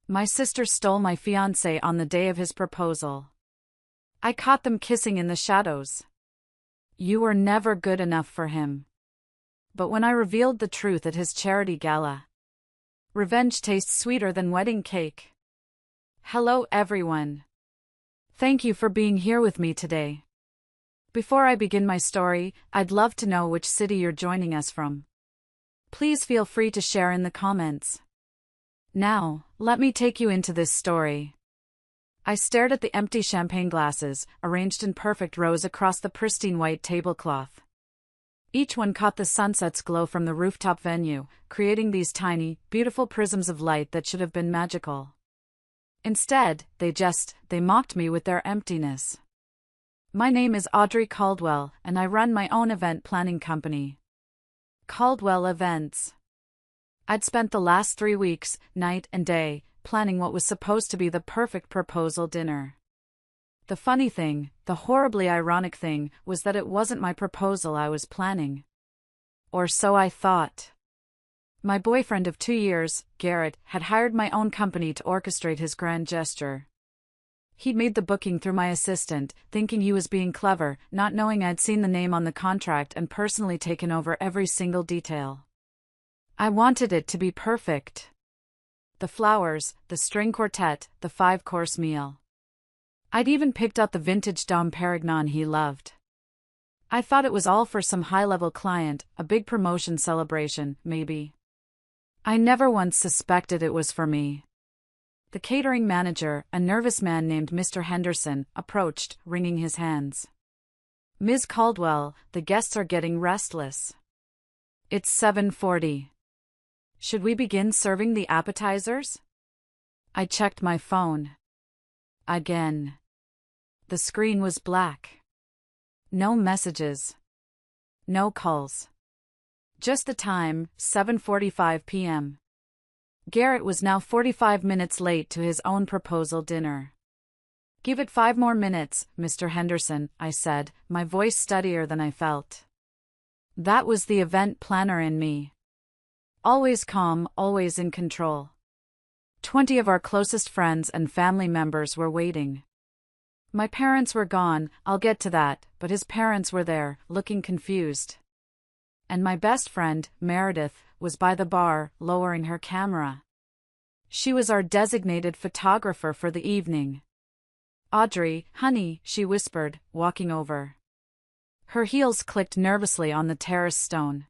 My sister stole my fiance on the day of his proposal. I caught them kissing in the shadows. You were never good enough for him. But when I revealed the truth at his charity gala, revenge tastes sweeter than wedding cake. Hello everyone. Thank you for being here with me today. Before I begin my story, I'd love to know which city you're joining us from. Please feel free to share in the comments. Now, let me take you into this story. I stared at the empty champagne glasses, arranged in perfect rows across the pristine white tablecloth. Each one caught the sunset's glow from the rooftop venue, creating these tiny, beautiful prisms of light that should have been magical. Instead, they mocked me with their emptiness. My name is Audrey Caldwell, and I run my own event planning company, Caldwell Events. I'd spent the last 3 weeks, night and day, planning what was supposed to be the perfect proposal dinner. The funny thing, the horribly ironic thing, was that it wasn't my proposal I was planning. Or so I thought. My boyfriend of 2 years, Garrett, had hired my own company to orchestrate his grand gesture. He'd made the booking through my assistant, thinking he was being clever, not knowing I'd seen the name on the contract and personally taken over every single detail. I wanted it to be perfect. The flowers, the string quartet, the 5-course meal. I'd even picked out the vintage Dom Perignon he loved. I thought it was all for some high-level client, a big promotion celebration, maybe. I never once suspected it was for me. The catering manager, a nervous man named Mr. Henderson, approached, wringing his hands. Ms. Caldwell, the guests are getting restless. It's 7:40. Should we begin serving the appetizers? I checked my phone. Again. The screen was black. No messages. No calls. Just the time, 7:45 p.m. Garrett was now 45 minutes late to his own proposal dinner. Give it 5 more minutes, Mr. Henderson, I said, my voice steadier than I felt. That was the event planner in me. Always calm, always in control. 20 of our closest friends and family members were waiting. My parents were gone, I'll get to that, but his parents were there, looking confused. And my best friend, Meredith, was by the bar, lowering her camera. She was our designated photographer for the evening. Audrey, honey, she whispered, walking over. Her heels clicked nervously on the terrace stone.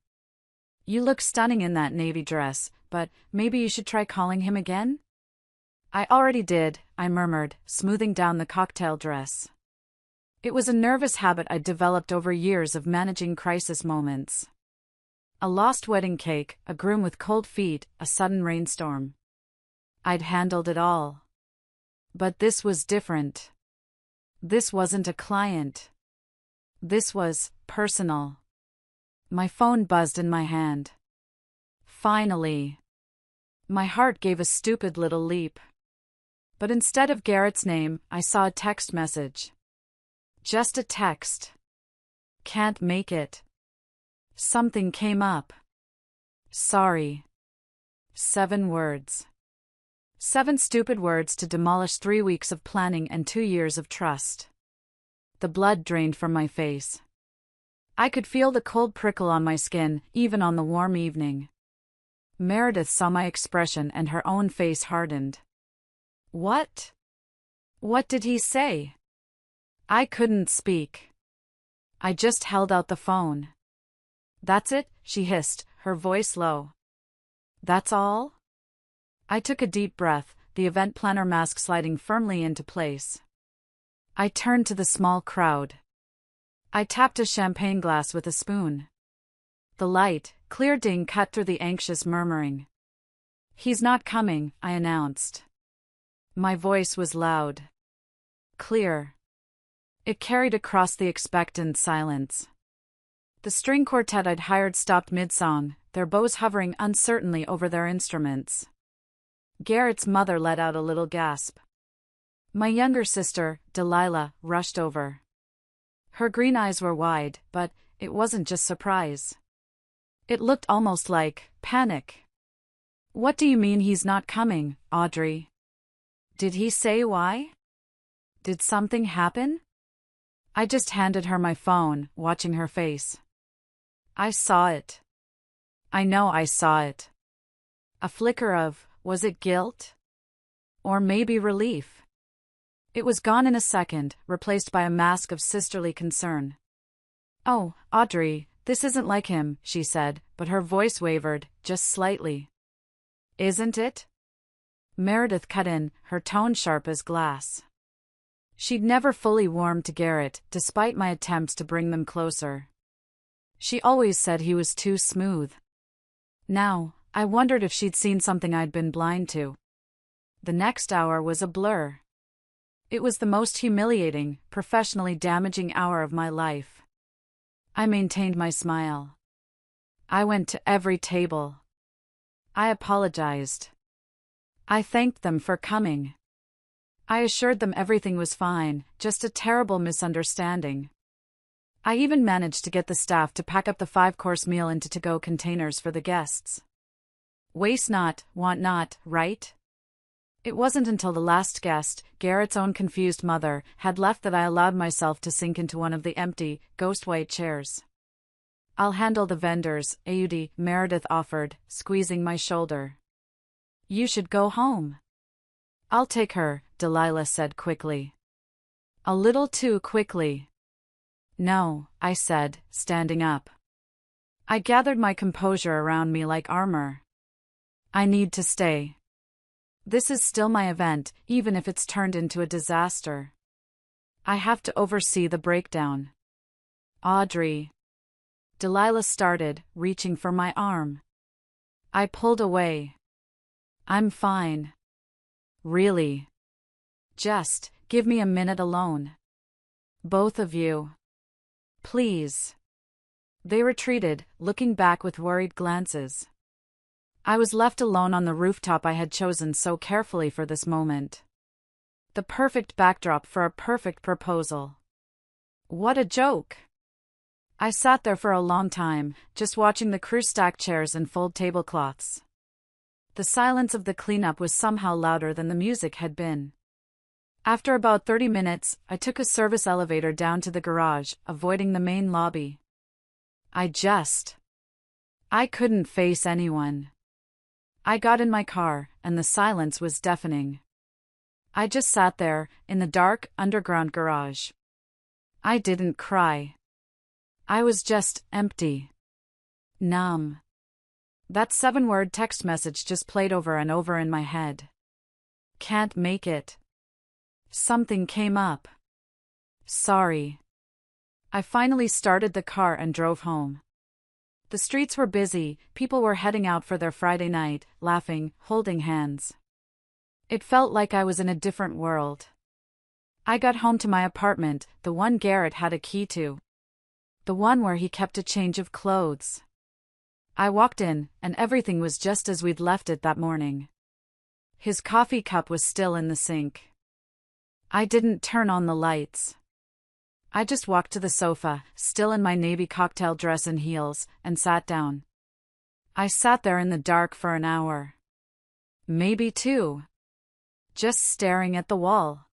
You look stunning in that navy dress, but maybe you should try calling him again? I already did, I murmured, smoothing down the cocktail dress. It was a nervous habit I'd developed over years of managing crisis moments. A lost wedding cake, a groom with cold feet, a sudden rainstorm. I'd handled it all. But this was different. This wasn't a client. This was personal. My phone buzzed in my hand. Finally. My heart gave a stupid little leap. But instead of Garrett's name, I saw a text message. Just a text. Can't make it. Something came up. Sorry. 7 words. 7 stupid words to demolish 3 weeks of planning and 2 years of trust. The blood drained from my face. I could feel the cold prickle on my skin, even on the warm evening. Meredith saw my expression and her own face hardened. What? What did he say? I couldn't speak. I just held out the phone. That's it, she hissed, her voice low. That's all? I took a deep breath, the event planner mask sliding firmly into place. I turned to the small crowd. I tapped a champagne glass with a spoon. The light, clear ding cut through the anxious murmuring. He's not coming, I announced. My voice was loud. Clear. It carried across the expectant silence. The string quartet I'd hired stopped mid-song, their bows hovering uncertainly over their instruments. Garrett's mother let out a little gasp. My younger sister, Delilah, rushed over. Her green eyes were wide, but it wasn't just surprise. It looked almost like panic. What do you mean he's not coming, Audrey? Did he say why? Did something happen? I just handed her my phone, watching her face. I saw it. I know I saw it. A flicker of, was it guilt? Or maybe relief? It was gone in a second, replaced by a mask of sisterly concern. Oh, Audrey, this isn't like him, she said, but her voice wavered, just slightly. Isn't it? Meredith cut in, her tone sharp as glass. She'd never fully warmed to Garrett, despite my attempts to bring them closer. She always said he was too smooth. Now, I wondered if she'd seen something I'd been blind to. The next hour was a blur. It was the most humiliating, professionally damaging hour of my life. I maintained my smile. I went to every table. I apologized. I thanked them for coming. I assured them everything was fine, just a terrible misunderstanding. I even managed to get the staff to pack up the 5-course meal into to-go containers for the guests. Waste not, want not, right? It wasn't until the last guest, Garrett's own confused mother, had left that I allowed myself to sink into one of the empty, ghost-white chairs. I'll handle the vendors, Audi, Meredith offered, squeezing my shoulder. You should go home. I'll take her, Delilah said quickly. A little too quickly. No, I said, standing up. I gathered my composure around me like armor. I need to stay. This is still my event, even if it's turned into a disaster. I have to oversee the breakdown. Audrey. Delilah started, reaching for my arm. I pulled away. I'm fine. Really. Just, give me a minute alone. Both of you. Please. They retreated, looking back with worried glances. I was left alone on the rooftop I had chosen so carefully for this moment. The perfect backdrop for a perfect proposal. What a joke! I sat there for a long time, just watching the crew stack chairs and fold tablecloths. The silence of the cleanup was somehow louder than the music had been. After about 30 minutes, I took a service elevator down to the garage, avoiding the main lobby. I couldn't face anyone. I got in my car, and the silence was deafening. I just sat there, in the dark, underground garage. I didn't cry. I was just empty. Numb. That 7-word text message just played over and over in my head. Can't make it. Something came up. Sorry. I finally started the car and drove home. The streets were busy, people were heading out for their Friday night, laughing, holding hands. It felt like I was in a different world. I got home to my apartment, the one Garrett had a key to. The one where he kept a change of clothes. I walked in, and everything was just as we'd left it that morning. His coffee cup was still in the sink. I didn't turn on the lights. I just walked to the sofa, still in my navy cocktail dress and heels, and sat down. I sat there in the dark for an hour. Maybe 2. Just staring at the wall.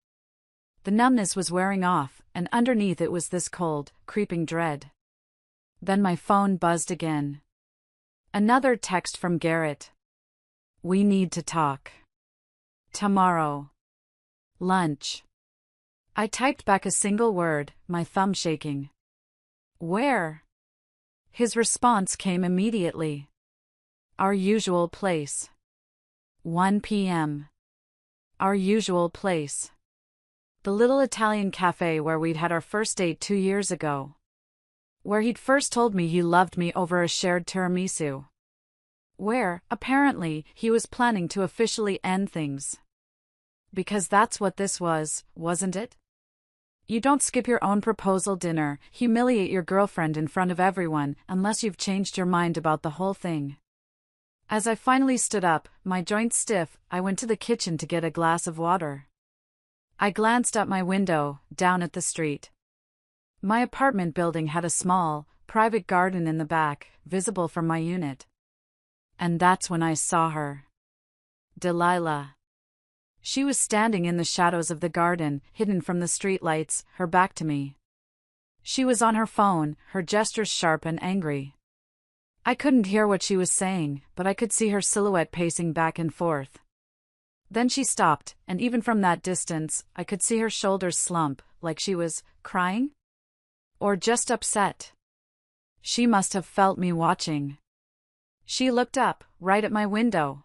The numbness was wearing off, and underneath it was this cold, creeping dread. Then my phone buzzed again. Another text from Garrett. We need to talk. Tomorrow. Lunch. I typed back a single word, my thumb shaking. Where? His response came immediately. Our usual place. 1 p.m. Our usual place. The little Italian cafe where we'd had our first date 2 years ago. Where he'd first told me he loved me over a shared tiramisu. Where, apparently, he was planning to officially end things. Because that's what this was, wasn't it? You don't skip your own proposal dinner, humiliate your girlfriend in front of everyone, unless you've changed your mind about the whole thing. As I finally stood up, my joints stiff, I went to the kitchen to get a glass of water. I glanced out my window, down at the street. My apartment building had a small, private garden in the back, visible from my unit. And that's when I saw her. Delilah. She was standing in the shadows of the garden, hidden from the streetlights, her back to me. She was on her phone, her gestures sharp and angry. I couldn't hear what she was saying, but I could see her silhouette pacing back and forth. Then she stopped, and even from that distance, I could see her shoulders slump, like she was crying? Or just upset. She must have felt me watching. She looked up, right at my window.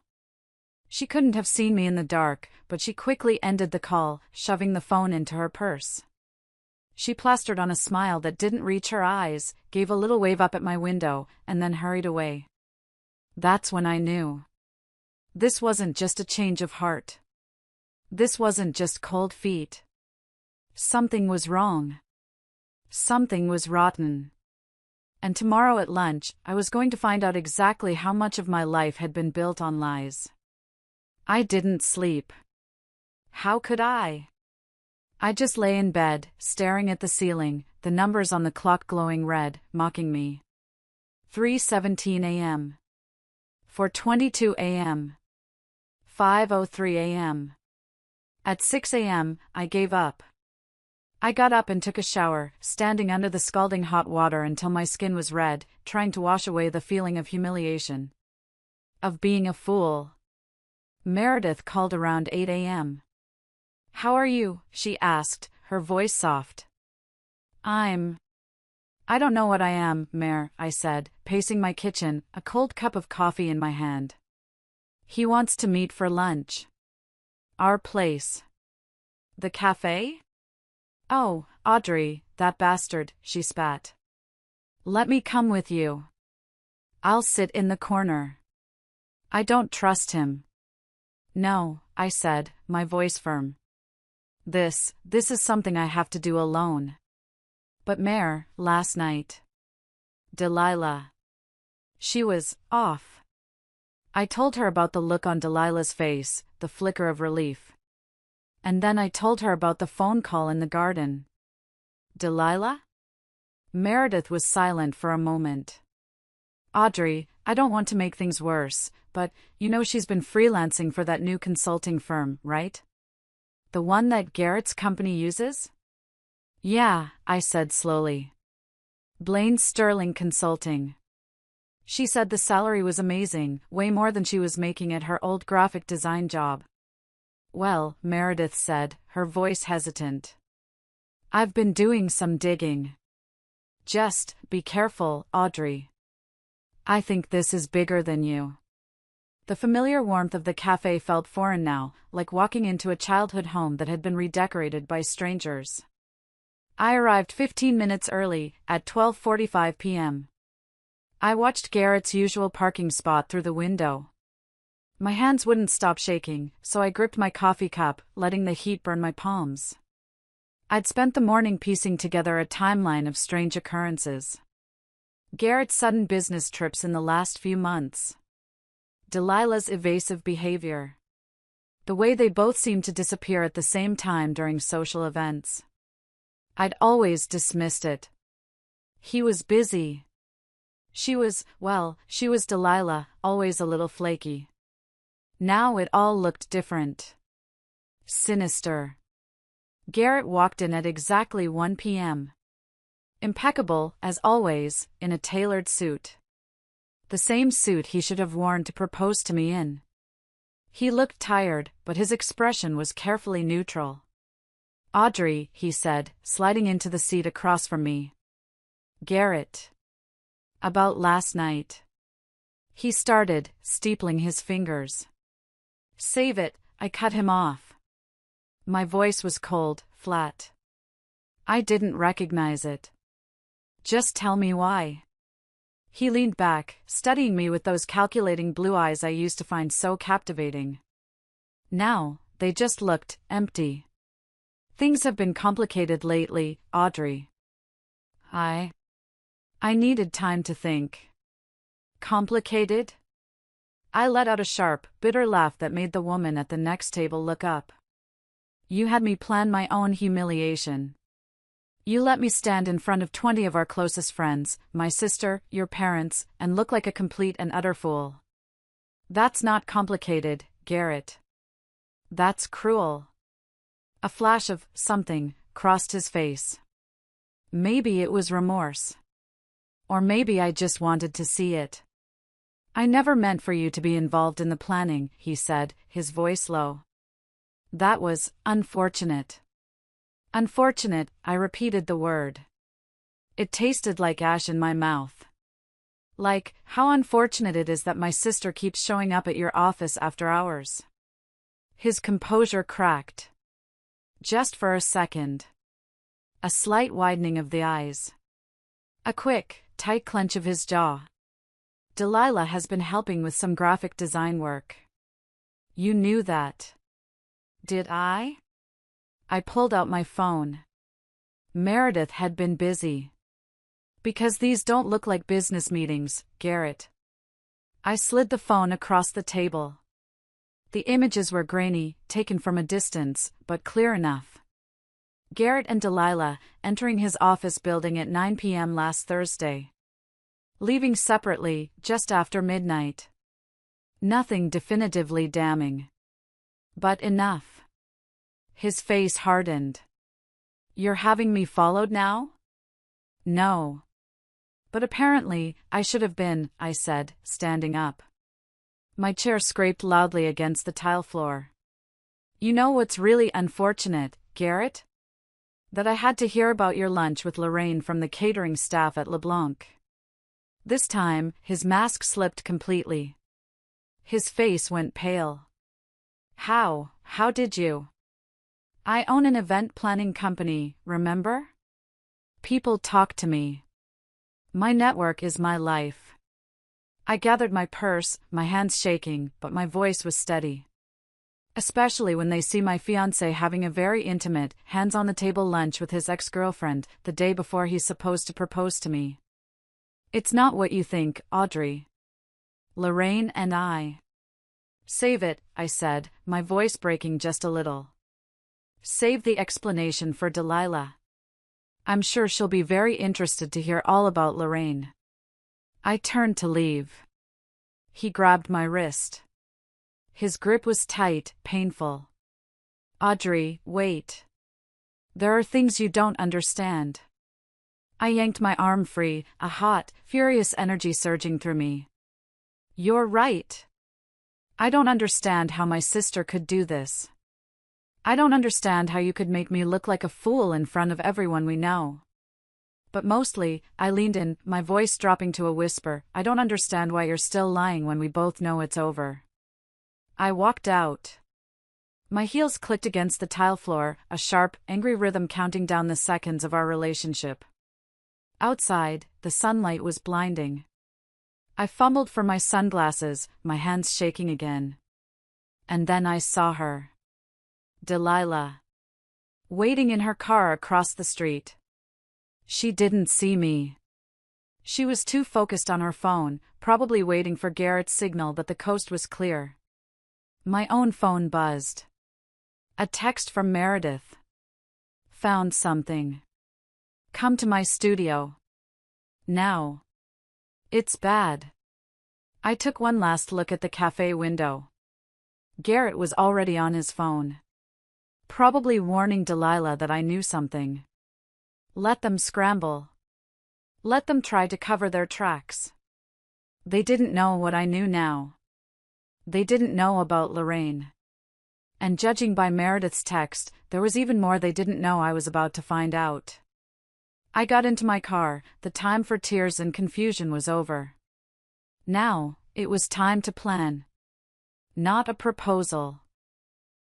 She couldn't have seen me in the dark, but she quickly ended the call, shoving the phone into her purse. She plastered on a smile that didn't reach her eyes, gave a little wave up at my window, and then hurried away. That's when I knew. This wasn't just a change of heart. This wasn't just cold feet. Something was wrong. Something was rotten. And tomorrow at lunch, I was going to find out exactly how much of my life had been built on lies. I didn't sleep. How could I? I just lay in bed, staring at the ceiling, the numbers on the clock glowing red, mocking me. 3:17 a.m. 4:22 a.m. 5:03 a.m. At 6 a.m., I gave up. I got up and took a shower, standing under the scalding hot water until my skin was red, trying to wash away the feeling of humiliation. Of being a fool. Meredith called around 8 a.m. "How are you?" she asked, her voice soft. I don't know what I am, Mare, I said, pacing my kitchen, a cold cup of coffee in my hand. He wants to meet for lunch. Our place. The cafe? Oh, Audrey, that bastard, she spat. Let me come with you. I'll sit in the corner. I don't trust him. No, I said, my voice firm. This is something I have to do alone. But Mare, last night. Delilah. She was off. I told her about the look on Delilah's face, the flicker of relief. And then I told her about the phone call in the garden. Delilah? Meredith was silent for a moment. Audrey, I don't want to make things worse, but you know she's been freelancing for that new consulting firm, right? The one that Garrett's company uses? Yeah, I said slowly. Blaine Sterling Consulting. She said the salary was amazing, way more than she was making at her old graphic design job. Well, Meredith said, her voice hesitant. I've been doing some digging. Just be careful, Audrey. I think this is bigger than you. The familiar warmth of the cafe felt foreign now, like walking into a childhood home that had been redecorated by strangers. I arrived 15 minutes early, at 12:45 p.m. I watched Garrett's usual parking spot through the window. My hands wouldn't stop shaking, so I gripped my coffee cup, letting the heat burn my palms. I'd spent the morning piecing together a timeline of strange occurrences. Garrett's sudden business trips in the last few months. Delilah's evasive behavior. The way they both seemed to disappear at the same time during social events. I'd always dismissed it. He was busy. She was Delilah, always a little flaky. Now it all looked different. Sinister. Garrett walked in at exactly 1 p.m. Impeccable, as always, in a tailored suit. The same suit he should have worn to propose to me in. He looked tired, but his expression was carefully neutral. Audrey, he said, sliding into the seat across from me. Garrett. About last night. He started, steepling his fingers. Save it, I cut him off. My voice was cold, flat. I didn't recognize it. Just tell me why. He leaned back, studying me with those calculating blue eyes I used to find so captivating. Now, they just looked empty. Things have been complicated lately, Audrey. I needed time to think. Complicated? I let out a sharp, bitter laugh that made the woman at the next table look up. You had me plan my own humiliation. You let me stand in front of 20 of our closest friends, my sister, your parents, and look like a complete and utter fool. That's not complicated, Garrett. That's cruel. A flash of something crossed his face. Maybe it was remorse. Or maybe I just wanted to see it. I never meant for you to be involved in the planning, he said, his voice low. That was unfortunate. Unfortunate, I repeated the word. It tasted like ash in my mouth. Like, how unfortunate it is that my sister keeps showing up at your office after hours. His composure cracked. Just for a second. A slight widening of the eyes. A quick, tight clench of his jaw. Delilah has been helping with some graphic design work. You knew that. Did I? I pulled out my phone. Meredith had been busy. Because these don't look like business meetings, Garrett. I slid the phone across the table. The images were grainy, taken from a distance, but clear enough. Garrett and Delilah entering his office building at 9 p.m. last Thursday. Leaving separately, just after midnight. Nothing definitively damning. But enough. His face hardened. You're having me followed now? No. But apparently, I should have been, I said, standing up. My chair scraped loudly against the tile floor. You know what's really unfortunate, Garrett? That I had to hear about your lunch with Lorraine from the catering staff at LeBlanc. This time, his mask slipped completely. His face went pale. How did you? I own an event planning company, remember? People talk to me. My network is my life. I gathered my purse, my hands shaking, but my voice was steady. Especially when they see my fiancé having a very intimate, hands-on-the-table lunch with his ex-girlfriend the day before he's supposed to propose to me. It's not what you think, Audrey. Lorraine and I. Save it, I said, my voice breaking just a little. Save the explanation for Delilah. I'm sure she'll be very interested to hear all about Lorraine. I turned to leave. He grabbed my wrist. His grip was tight, painful. Audrey, wait. There are things you don't understand. I yanked my arm free, a hot, furious energy surging through me. You're right. I don't understand how my sister could do this. I don't understand how you could make me look like a fool in front of everyone we know. But mostly, I leaned in, my voice dropping to a whisper, I don't understand why you're still lying when we both know it's over. I walked out. My heels clicked against the tile floor, a sharp, angry rhythm counting down the seconds of our relationship. Outside, the sunlight was blinding. I fumbled for my sunglasses, my hands shaking again. And then I saw her. Delilah. Waiting in her car across the street. She didn't see me. She was too focused on her phone, probably waiting for Garrett's signal that the coast was clear. My own phone buzzed. A text from Meredith. Found something. Come to my studio. Now. It's bad. I took one last look at the cafe window. Garrett was already on his phone. Probably warning Delilah that I knew something. Let them scramble. Let them try to cover their tracks. They didn't know what I knew now. They didn't know about Lorraine. And judging by Meredith's text, there was even more they didn't know I was about to find out. I got into my car, the time for tears and confusion was over. Now, it was time to plan. Not a proposal.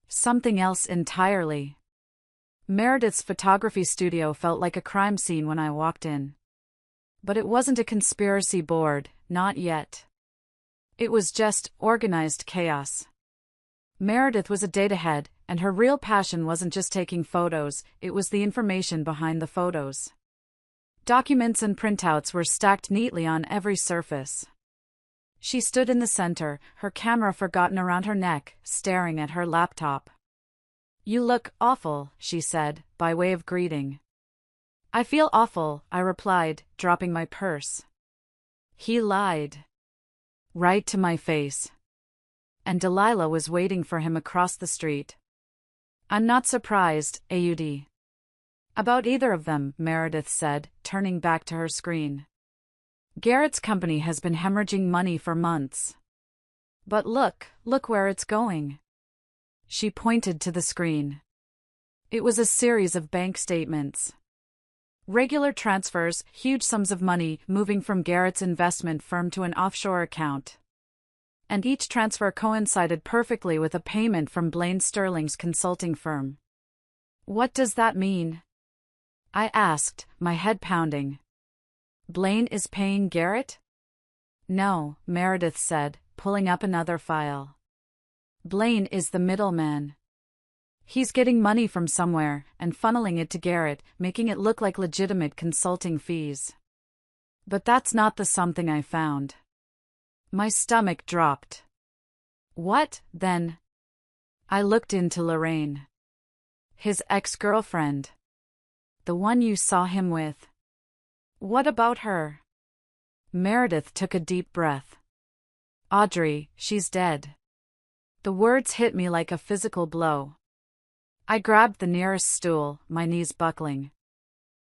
Something else entirely. Meredith's photography studio felt like a crime scene when I walked in. But it wasn't a conspiracy board, not yet. It was just organized chaos. Meredith was a data head, and her real passion wasn't just taking photos, it was the information behind the photos. Documents and printouts were stacked neatly on every surface. She stood in the center, her camera forgotten around her neck, staring at her laptop. You look awful, she said, by way of greeting. I feel awful, I replied, dropping my purse. He lied. Right to my face. And Delilah was waiting for him across the street. I'm not surprised, Aud. About either of them, Meredith said, turning back to her screen. Garrett's company has been hemorrhaging money for months. But look where it's going. She pointed to the screen. It was a series of bank statements. Regular transfers, huge sums of money moving from Garrett's investment firm to an offshore account. And each transfer coincided perfectly with a payment from Blaine Sterling's consulting firm. What does that mean? I asked, my head pounding. Blaine is paying Garrett? No, Meredith said, pulling up another file. Blaine is the middleman. He's getting money from somewhere and funneling it to Garrett, making it look like legitimate consulting fees. But that's not the something I found. My stomach dropped. What, then? I looked into Lorraine. His ex-girlfriend. The one you saw him with. What about her? Meredith took a deep breath. Audrey, she's dead. The words hit me like a physical blow. I grabbed the nearest stool, my knees buckling.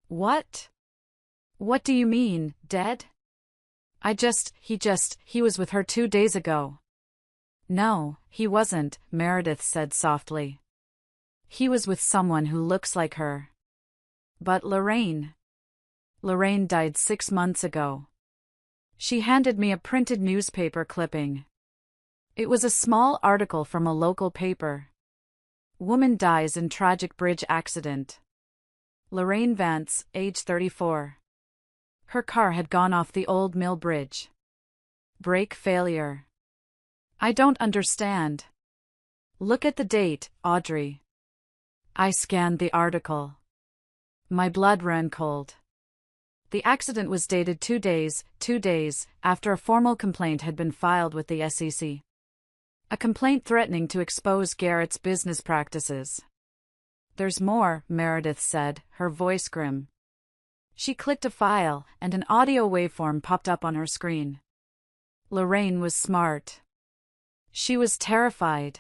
What? What do you mean, dead? He was with her 2 days ago. No, he wasn't, Meredith said softly. He was with someone who looks like her. But Lorraine died 6 months ago. She handed me a printed newspaper clipping. It was a small article from a local paper. Woman dies in tragic bridge accident. Lorraine Vance, age 34. Her car had gone off the old mill bridge. Brake failure. I don't understand. Look at the date, Audrey. I scanned the article. My blood ran cold. The accident was dated 2 days after a formal complaint had been filed with the SEC. A complaint threatening to expose Garrett's business practices. There's more, Meredith said, her voice grim. She clicked a file, and an audio waveform popped up on her screen. Lorraine was smart. She was terrified.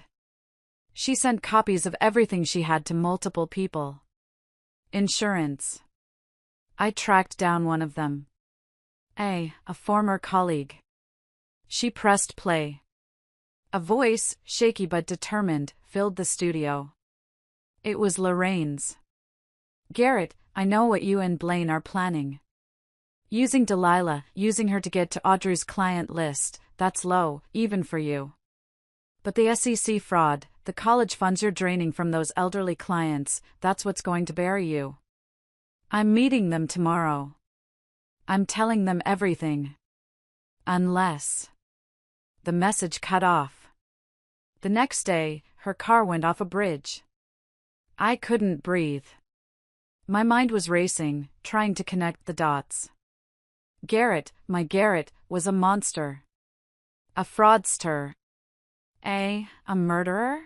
She sent copies of everything she had to multiple people. Insurance. I tracked down one of them. A former colleague. She pressed play. A voice, shaky but determined, filled the studio. It was Lorraine's. Garrett, I know what you and Blaine are planning. Using Delilah, using her to get to Audrey's client list, that's low, even for you. But the SEC fraud, the college funds you're draining from those elderly clients, that's what's going to bury you. I'm meeting them tomorrow. I'm telling them everything. Unless. The message cut off. The next day, her car went off a bridge. I couldn't breathe. My mind was racing, trying to connect the dots. Garrett, my Garrett, was a monster. A fraudster. A murderer?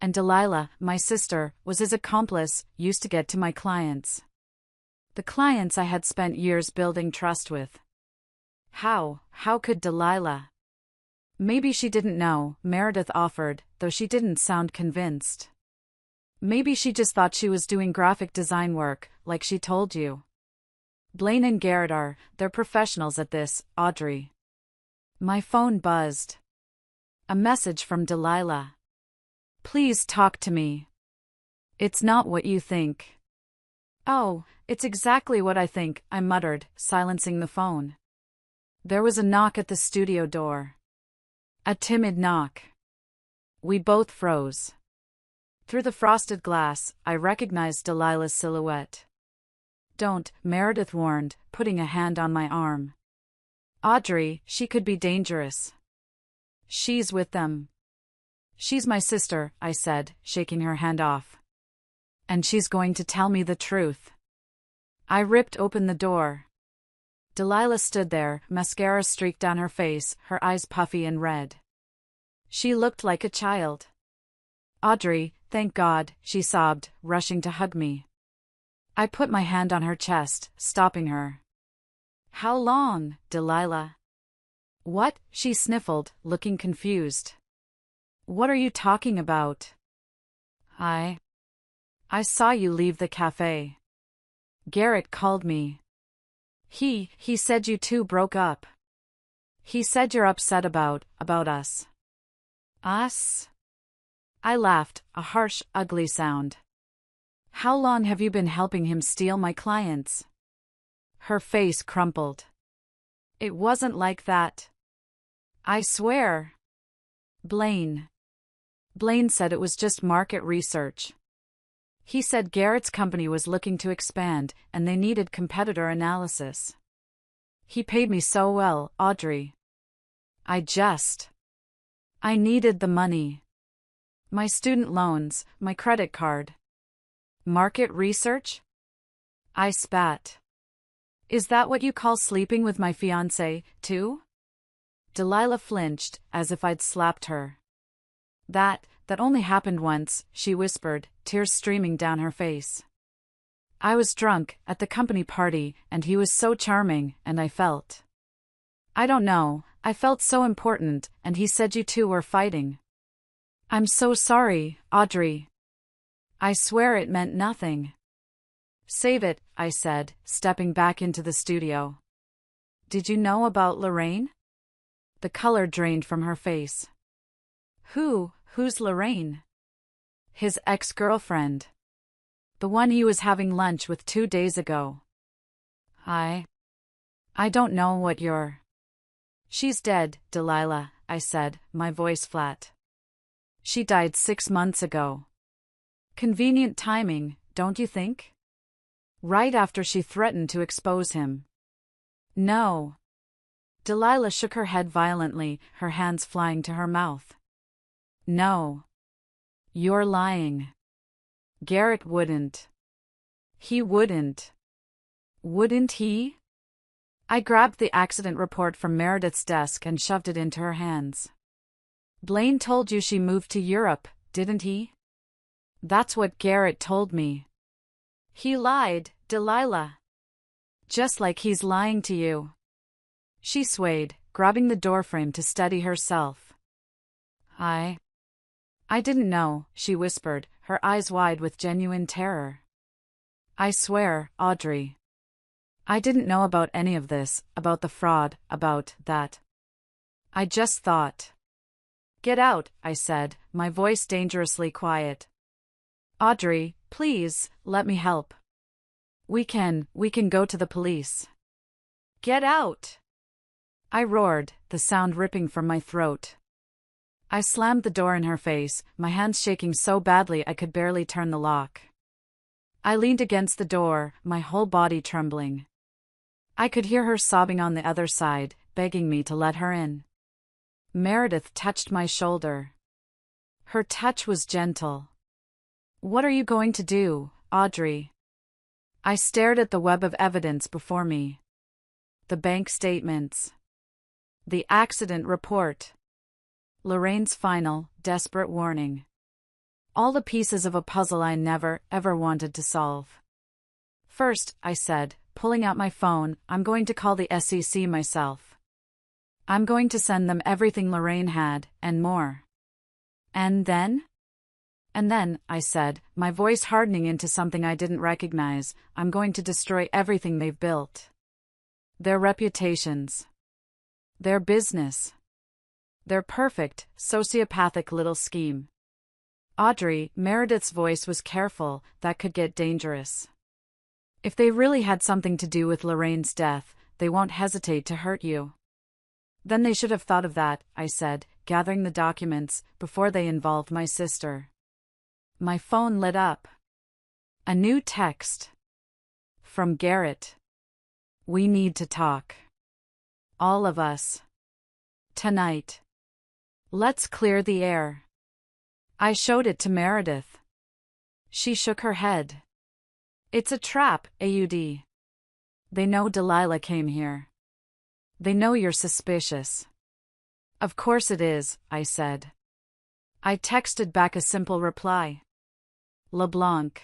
And Delilah, my sister, was his accomplice, used to get to my clients. The clients I had spent years building trust with. How could Delilah? Maybe she didn't know, Meredith offered, though she didn't sound convinced. Maybe she just thought she was doing graphic design work, like she told you. Blaine and Garrett they're professionals at this, Audrey. My phone buzzed. A message from Delilah. Please talk to me. It's not what you think. Oh, it's exactly what I think, I muttered, silencing the phone. There was a knock at the studio door. A timid knock. We both froze. Through the frosted glass, I recognized Delilah's silhouette. Don't, Meredith warned, putting a hand on my arm. Audrey, she could be dangerous. She's with them. She's my sister, I said, shaking her hand off. And she's going to tell me the truth. I ripped open the door. Delilah stood there, mascara streaked down her face, her eyes puffy and red. She looked like a child. Audrey, thank God, she sobbed, rushing to hug me. I put my hand on her chest, stopping her. How long, Delilah? What? She sniffled, looking confused. What are you talking about? I saw you leave the cafe. Garrett called me. He said you two broke up. He said you're upset about us. Us? I laughed, a harsh, ugly sound. How long have you been helping him steal my clients? Her face crumpled. It wasn't like that. I swear. Blaine said it was just market research. He said Garrett's company was looking to expand and they needed competitor analysis. He paid me so well, Audrey. I needed the money. My student loans, my credit card. Market research? I spat. Is that what you call sleeping with my fiancé, too? Delilah flinched, as if I'd slapped her. That only happened once, she whispered, tears streaming down her face. I was drunk, at the company party, and he was so charming, and I felt. I don't know, I felt so important, and he said you two were fighting. I'm so sorry, Audrey. I swear it meant nothing. Save it, I said, stepping back into the studio. Did you know about Lorraine? The color drained from her face. Who's Lorraine? His ex-girlfriend. The one he was having lunch with 2 days ago. I don't know what you're. She's dead, Delilah, I said, my voice flat. She died 6 months ago. Convenient timing, don't you think? Right after she threatened to expose him. No. Delilah shook her head violently, her hands flying to her mouth. No. You're lying. Garrett wouldn't. He wouldn't. Wouldn't he? I grabbed the accident report from Meredith's desk and shoved it into her hands. Blaine told you she moved to Europe, didn't he? That's what Garrett told me. He lied, Delilah. Just like he's lying to you. She swayed, grabbing the doorframe to steady herself. I didn't know, she whispered, her eyes wide with genuine terror. I swear, Audrey. I didn't know about any of this, about the fraud, about that. I just thought. Get out, I said, my voice dangerously quiet. Audrey, please, let me help. We can go to the police. Get out! I roared, the sound ripping from my throat. I slammed the door in her face, my hands shaking so badly I could barely turn the lock. I leaned against the door, my whole body trembling. I could hear her sobbing on the other side, begging me to let her in. Meredith touched my shoulder. Her touch was gentle. What are you going to do, Audrey? I stared at the web of evidence before me. The bank statements. The accident report. Lorraine's final, desperate warning. All the pieces of a puzzle I never, ever wanted to solve. First, I said, pulling out my phone, I'm going to call the SEC myself. I'm going to send them everything Lorraine had, and more. And then? And then, I said, my voice hardening into something I didn't recognize, I'm going to destroy everything they've built. Their reputations. Their business. Their perfect, sociopathic little scheme. Audrey, Meredith's voice was careful, that could get dangerous. If they really had something to do with Lorraine's death, they won't hesitate to hurt you. Then they should have thought of that, I said, gathering the documents, before they involved my sister. My phone lit up. A new text. From Garrett. We need to talk. All of us. Tonight. Let's clear the air. I showed it to Meredith. She shook her head. It's a trap, AUD. They know Delilah came here. They know you're suspicious. Of course it is, I said. I texted back a simple reply. LeBlanc.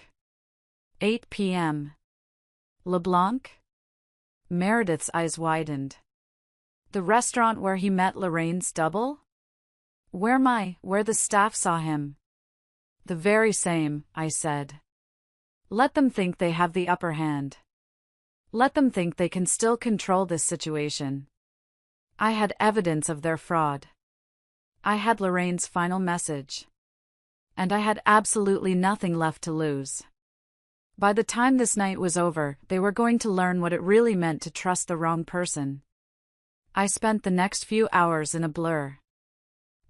8 p.m. LeBlanc? Meredith's eyes widened. The restaurant where he met Lorraine's double? Where the staff saw him. The very same, I said. Let them think they have the upper hand. Let them think they can still control this situation. I had evidence of their fraud. I had Lorraine's final message. And I had absolutely nothing left to lose. By the time this night was over, they were going to learn what it really meant to trust the wrong person. I spent the next few hours in a blur.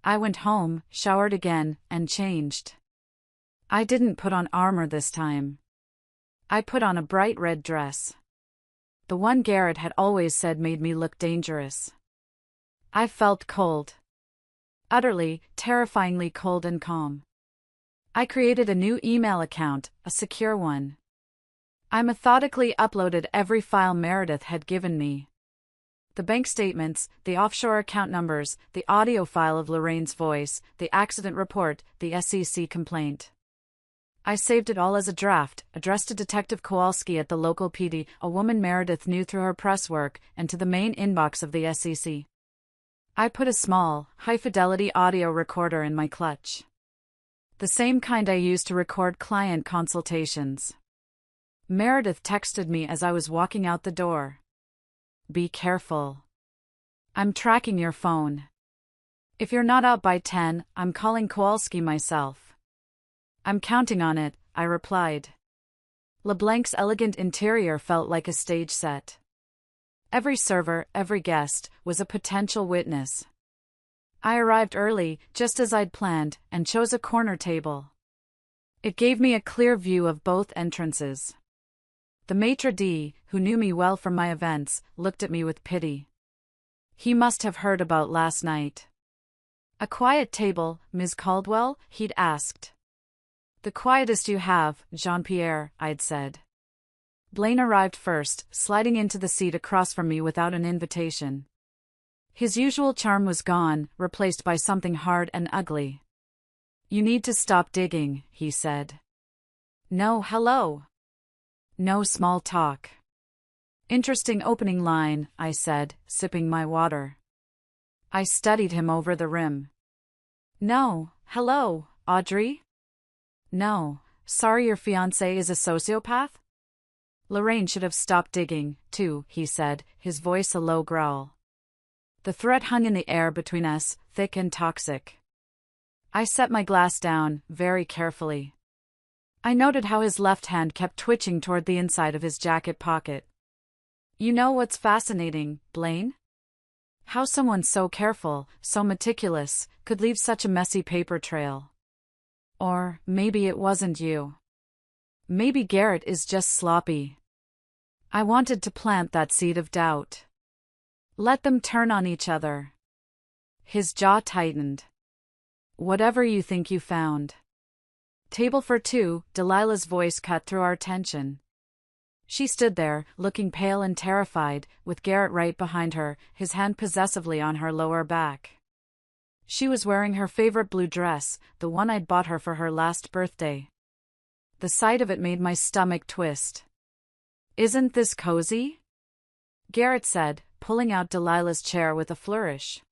I went home, showered again, and changed. I didn't put on armor this time. I put on a bright red dress. The one Garrett had always said made me look dangerous. I felt cold. Utterly, terrifyingly cold and calm. I created a new email account, a secure one. I methodically uploaded every file Meredith had given me. The bank statements, the offshore account numbers, the audio file of Lorraine's voice, the accident report, the SEC complaint. I saved it all as a draft, addressed to Detective Kowalski at the local PD, a woman Meredith knew through her press work, and to the main inbox of the SEC. I put a small, high-fidelity audio recorder in my clutch. The same kind I used to record client consultations. Meredith texted me as I was walking out the door. Be careful. I'm tracking your phone. If you're not out by 10, I'm calling Kowalski myself. I'm counting on it, I replied. LeBlanc's elegant interior felt like a stage set. Every server, every guest, was a potential witness. I arrived early, just as I'd planned, and chose a corner table. It gave me a clear view of both entrances. The maitre d', who knew me well from my events, looked at me with pity. He must have heard about last night. A quiet table, Ms. Caldwell? He'd asked. The quietest you have, Jean-Pierre, I'd said. Blaine arrived first, sliding into the seat across from me without an invitation. His usual charm was gone, replaced by something hard and ugly. You need to stop digging, he said. No hello. No small talk. Interesting opening line, I said, sipping my water. I studied him over the rim. No, hello, Audrey? No, sorry your fiancé is a sociopath? Lorraine should have stopped digging, too, he said, his voice a low growl. The threat hung in the air between us, thick and toxic. I set my glass down, very carefully. I noted how his left hand kept twitching toward the inside of his jacket pocket. You know what's fascinating, Blaine? How someone so careful, so meticulous, could leave such a messy paper trail. Or, maybe it wasn't you. Maybe Garrett is just sloppy. I wanted to plant that seed of doubt. Let them turn on each other. His jaw tightened. Whatever you think you found. Table for two, Delilah's voice cut through our tension. She stood there, looking pale and terrified, with Garrett right behind her, his hand possessively on her lower back. She was wearing her favorite blue dress, the one I'd bought her for her last birthday. The sight of it made my stomach twist. Isn't this cozy? Garrett said, pulling out Delilah's chair with a flourish.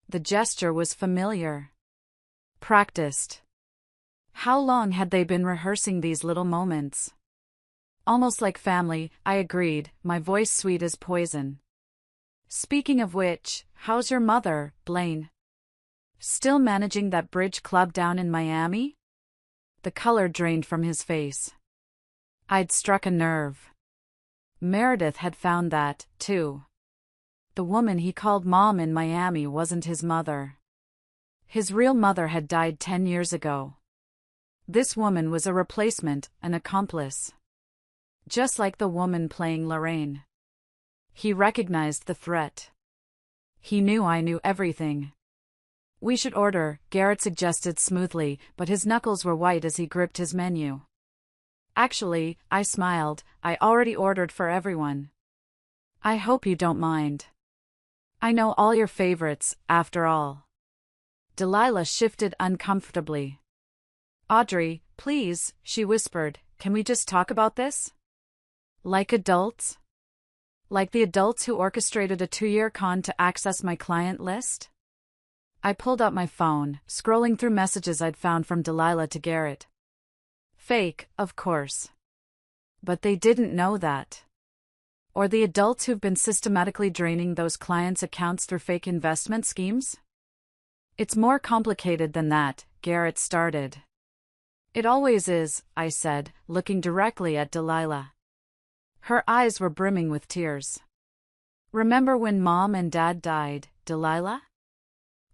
The gesture was familiar. Practiced. How long had they been rehearsing these little moments? Almost like family, I agreed, my voice sweet as poison. Speaking of which, how's your mother, Blaine? Still managing that bridge club down in Miami? The color drained from his face. I'd struck a nerve. Meredith had found that, too. The woman he called Mom in Miami wasn't his mother. His real mother had died 10 years ago. This woman was a replacement, an accomplice. Just like the woman playing Lorraine. He recognized the threat. He knew I knew everything. We should order, Garrett suggested smoothly, but his knuckles were white as he gripped his menu. Actually, I smiled, I already ordered for everyone. I hope you don't mind. I know all your favorites, after all. Delilah shifted uncomfortably. Audrey, please, she whispered, can we just talk about this? Like adults? Like the adults who orchestrated a 2-year con to access my client list? I pulled out my phone, scrolling through messages I'd found from Delilah to Garrett. Fake, of course. But they didn't know that. Or the adults who've been systematically draining those clients' accounts through fake investment schemes? It's more complicated than that, Garrett started. It always is, I said, looking directly at Delilah. Her eyes were brimming with tears. Remember when Mom and Dad died, Delilah?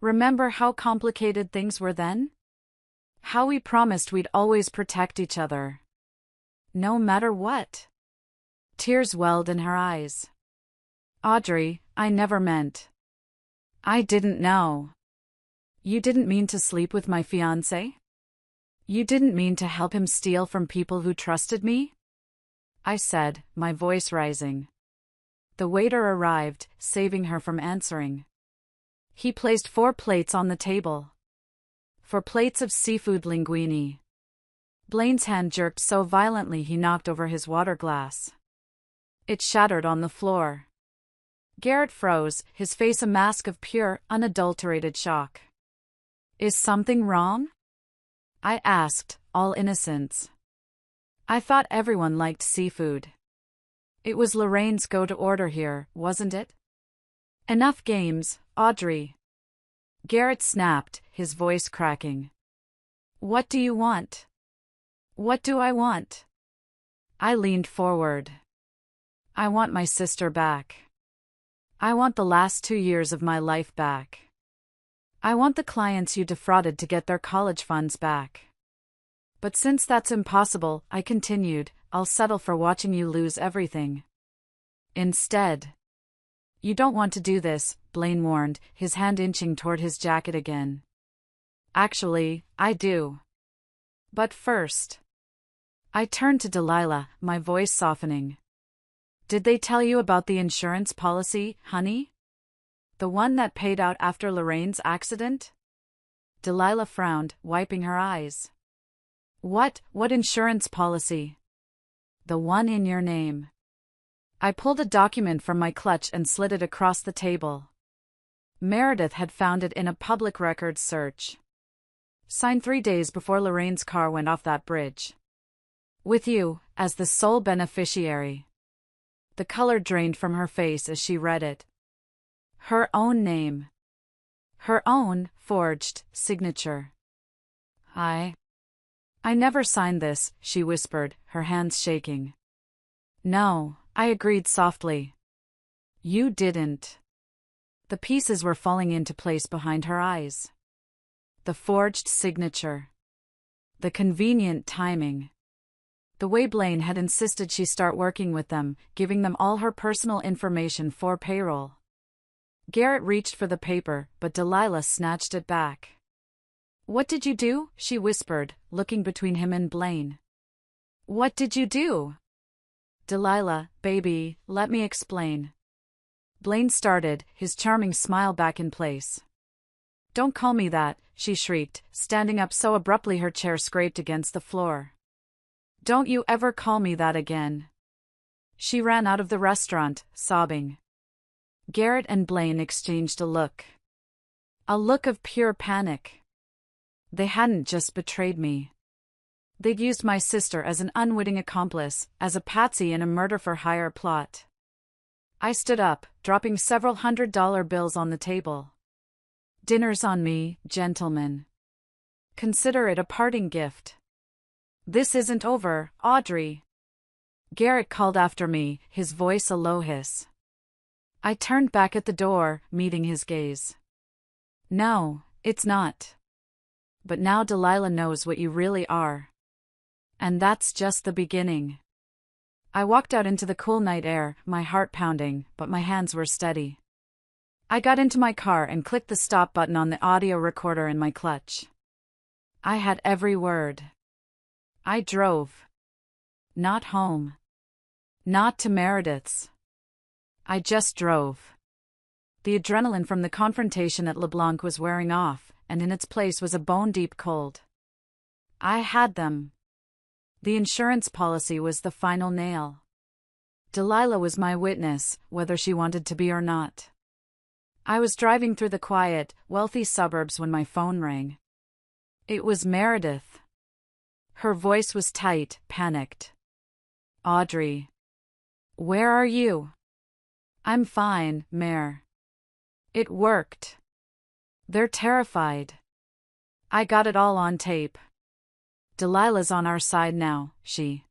Remember how complicated things were then? How we promised we'd always protect each other. No matter what. Tears welled in her eyes. Audrey, I never meant. I didn't know. You didn't mean to sleep with my fiancé? You didn't mean to help him steal from people who trusted me? I said, my voice rising. The waiter arrived, saving her from answering. He placed 4 plates on the table. 4 plates of seafood linguine. Blaine's hand jerked so violently he knocked over his water glass. It shattered on the floor. Garrett froze, his face a mask of pure, unadulterated shock. Is something wrong? I asked, all innocence. I thought everyone liked seafood. It was Lorraine's go-to order here, wasn't it? Enough games, Audrey. Garrett snapped, his voice cracking. What do you want? What do I want? I leaned forward. I want my sister back. I want the last 2 years of my life back. I want the clients you defrauded to get their college funds back. But since that's impossible, I continued, I'll settle for watching you lose everything. Instead. You don't want to do this, Blaine warned, his hand inching toward his jacket again. Actually, I do. But first. I turned to Delilah, my voice softening. Did they tell you about the insurance policy, honey? The one that paid out after Lorraine's accident? Delilah frowned, wiping her eyes. What insurance policy? The one in your name. I pulled a document from my clutch and slid it across the table. Meredith had found it in a public records search. Signed 3 days before Lorraine's car went off that bridge. With you, as the sole beneficiary. The color drained from her face as she read it. Her own name. Her own, forged, signature. I never signed this, she whispered, her hands shaking. No, I agreed softly. You didn't. The pieces were falling into place behind her eyes. The forged signature. The convenient timing. The way Blaine had insisted she start working with them, giving them all her personal information for payroll. Garrett reached for the paper, but Delilah snatched it back. What did you do? She whispered, looking between him and Blaine. What did you do? Delilah, baby, let me explain. Blaine started, his charming smile back in place. Don't call me that, she shrieked, standing up so abruptly her chair scraped against the floor. Don't you ever call me that again. She ran out of the restaurant, sobbing. Garrett and Blaine exchanged a look. A look of pure panic. They hadn't just betrayed me. They'd used my sister as an unwitting accomplice, as a patsy in a murder-for-hire plot. I stood up, dropping several $100 bills on the table. Dinner's on me, gentlemen. Consider it a parting gift. This isn't over, Audrey. Garrett called after me, his voice a low hiss. I turned back at the door, meeting his gaze. No, it's not. But now Delilah knows what you really are. And that's just the beginning. I walked out into the cool night air, my heart pounding, but my hands were steady. I got into my car and clicked the stop button on the audio recorder in my clutch. I had every word. I drove. Not home. Not to Meredith's. I just drove. The adrenaline from the confrontation at LeBlanc was wearing off, and in its place was a bone-deep cold. I had them. The insurance policy was the final nail. Delilah was my witness, whether she wanted to be or not. I was driving through the quiet, wealthy suburbs when my phone rang. It was Meredith. Her voice was tight, panicked. Audrey. Where are you? I'm fine, Mare. It worked. They're terrified. I got it all on tape. Delilah's on our side now, she.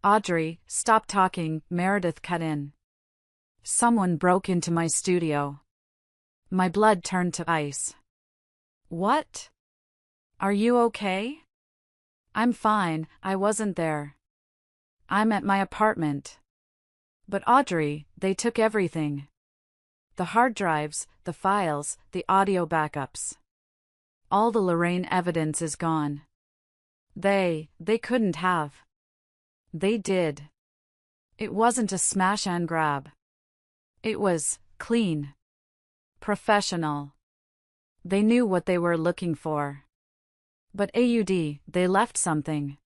Audrey, stop talking, Meredith cut in. Someone broke into my studio. My blood turned to ice. What? Are you okay? I'm fine, I wasn't there. I'm at my apartment. But Audrey, they took everything. The hard drives, the files, the audio backups. All the Lorraine evidence is gone. They couldn't have. They did. It wasn't a smash and grab. It was clean. Professional. They knew what they were looking for. But AUD, they left something.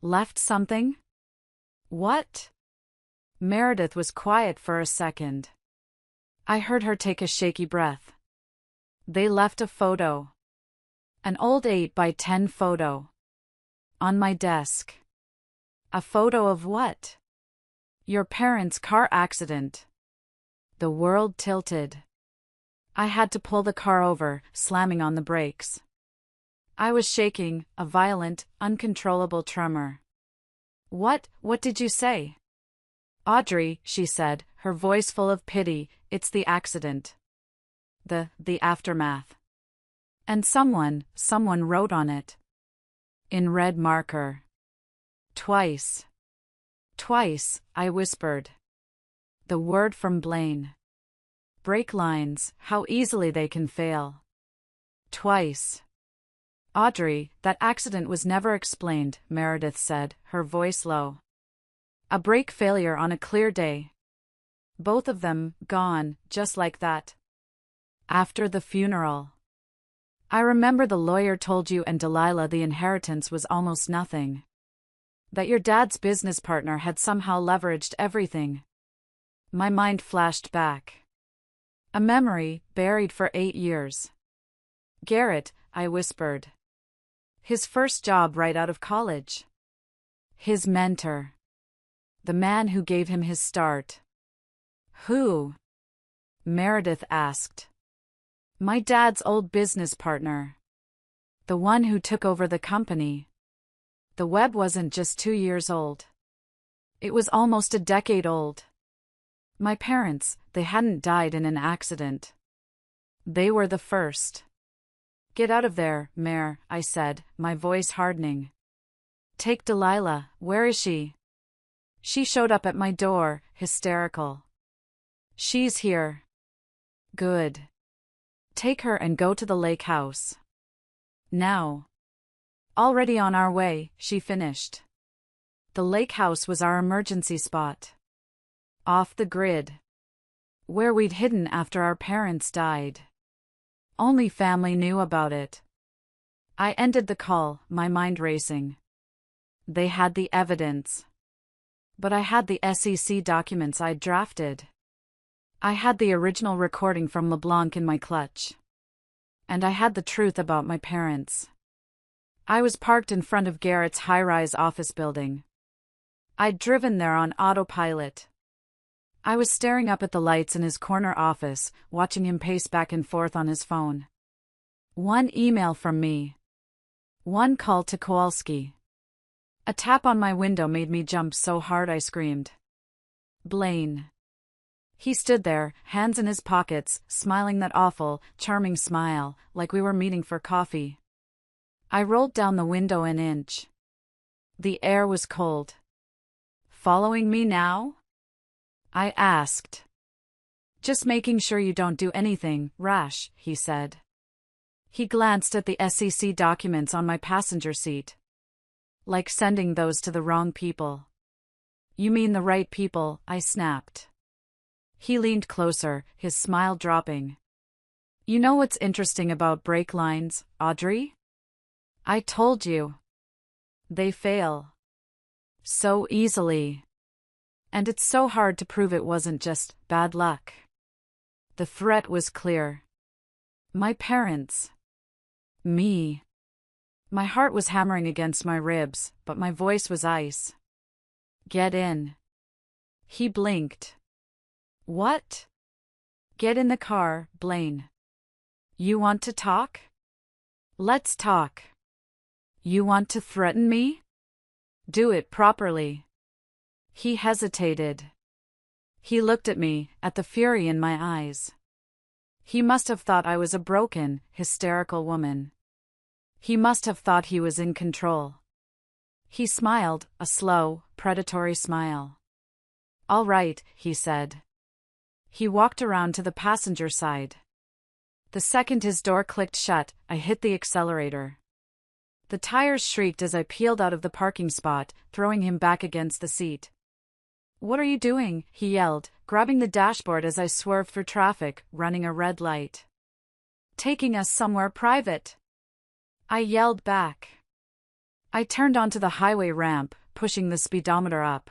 Left something? What? Meredith was quiet for a second. I heard her take a shaky breath. They left a photo. An old 8x10 photo. On my desk. A photo of what? Your parents' car accident. The world tilted. I had to pull the car over, slamming on the brakes. I was shaking, a violent, uncontrollable tremor. What did you say? Audrey, she said, her voice full of pity, it's the accident. The aftermath. And someone wrote on it. In red marker. Twice. Twice, I whispered. The word from Blaine. Brake lines, how easily they can fail. Twice. Audrey, that accident was never explained, Meredith said, her voice low. A brake failure on a clear day. Both of them, gone, just like that. After the funeral. I remember the lawyer told you and Delilah the inheritance was almost nothing. That your dad's business partner had somehow leveraged everything. My mind flashed back. A memory, buried for 8 years. Garrett, I whispered. His first job right out of college. His mentor. The man who gave him his start. Who? Meredith asked. My dad's old business partner. The one who took over the company. The web wasn't just 2 years old. It was almost a decade old. My parents, they hadn't died in an accident. They were the first. Get out of there, Mare, I said, my voice hardening. Take Delilah, where is she? She showed up at my door, hysterical. She's here. Good. Take her and go to the lake house. Now. Already on our way, she finished. The lake house was our emergency spot. Off the grid. Where we'd hidden after our parents died. Only family knew about it. I ended the call, my mind racing. They had the evidence. But I had the SEC documents I'd drafted. I had the original recording from LeBlanc in my clutch. And I had the truth about my parents. I was parked in front of Garrett's high-rise office building. I'd driven there on autopilot. I was staring up at the lights in his corner office, watching him pace back and forth on his phone. One email from me. One call to Kowalski. A tap on my window made me jump so hard I screamed. Blaine. He stood there, hands in his pockets, smiling that awful, charming smile, like we were meeting for coffee. I rolled down the window an inch. The air was cold. Following me now? I asked. Just making sure you don't do anything rash, he said. He glanced at the SEC documents on my passenger seat. Like sending those to the wrong people. You mean the right people, I snapped. He leaned closer, his smile dropping. You know what's interesting about brake lines, Audrey? I told you. They fail. So easily. And it's so hard to prove it wasn't just bad luck. The threat was clear. My parents. Me. My heart was hammering against my ribs, but my voice was ice. Get in. He blinked. What? Get in the car, Blaine. You want to talk? Let's talk. You want to threaten me? Do it properly. He hesitated. He looked at me, at the fury in my eyes. He must have thought I was a broken, hysterical woman. He must have thought he was in control. He smiled, a slow, predatory smile. All right, he said. He walked around to the passenger side. The second his door clicked shut, I hit the accelerator. The tires shrieked as I peeled out of the parking spot, throwing him back against the seat. What are you doing? He yelled, grabbing the dashboard as I swerved through traffic, running a red light. Taking us somewhere private. I yelled back. I turned onto the highway ramp, pushing the speedometer up.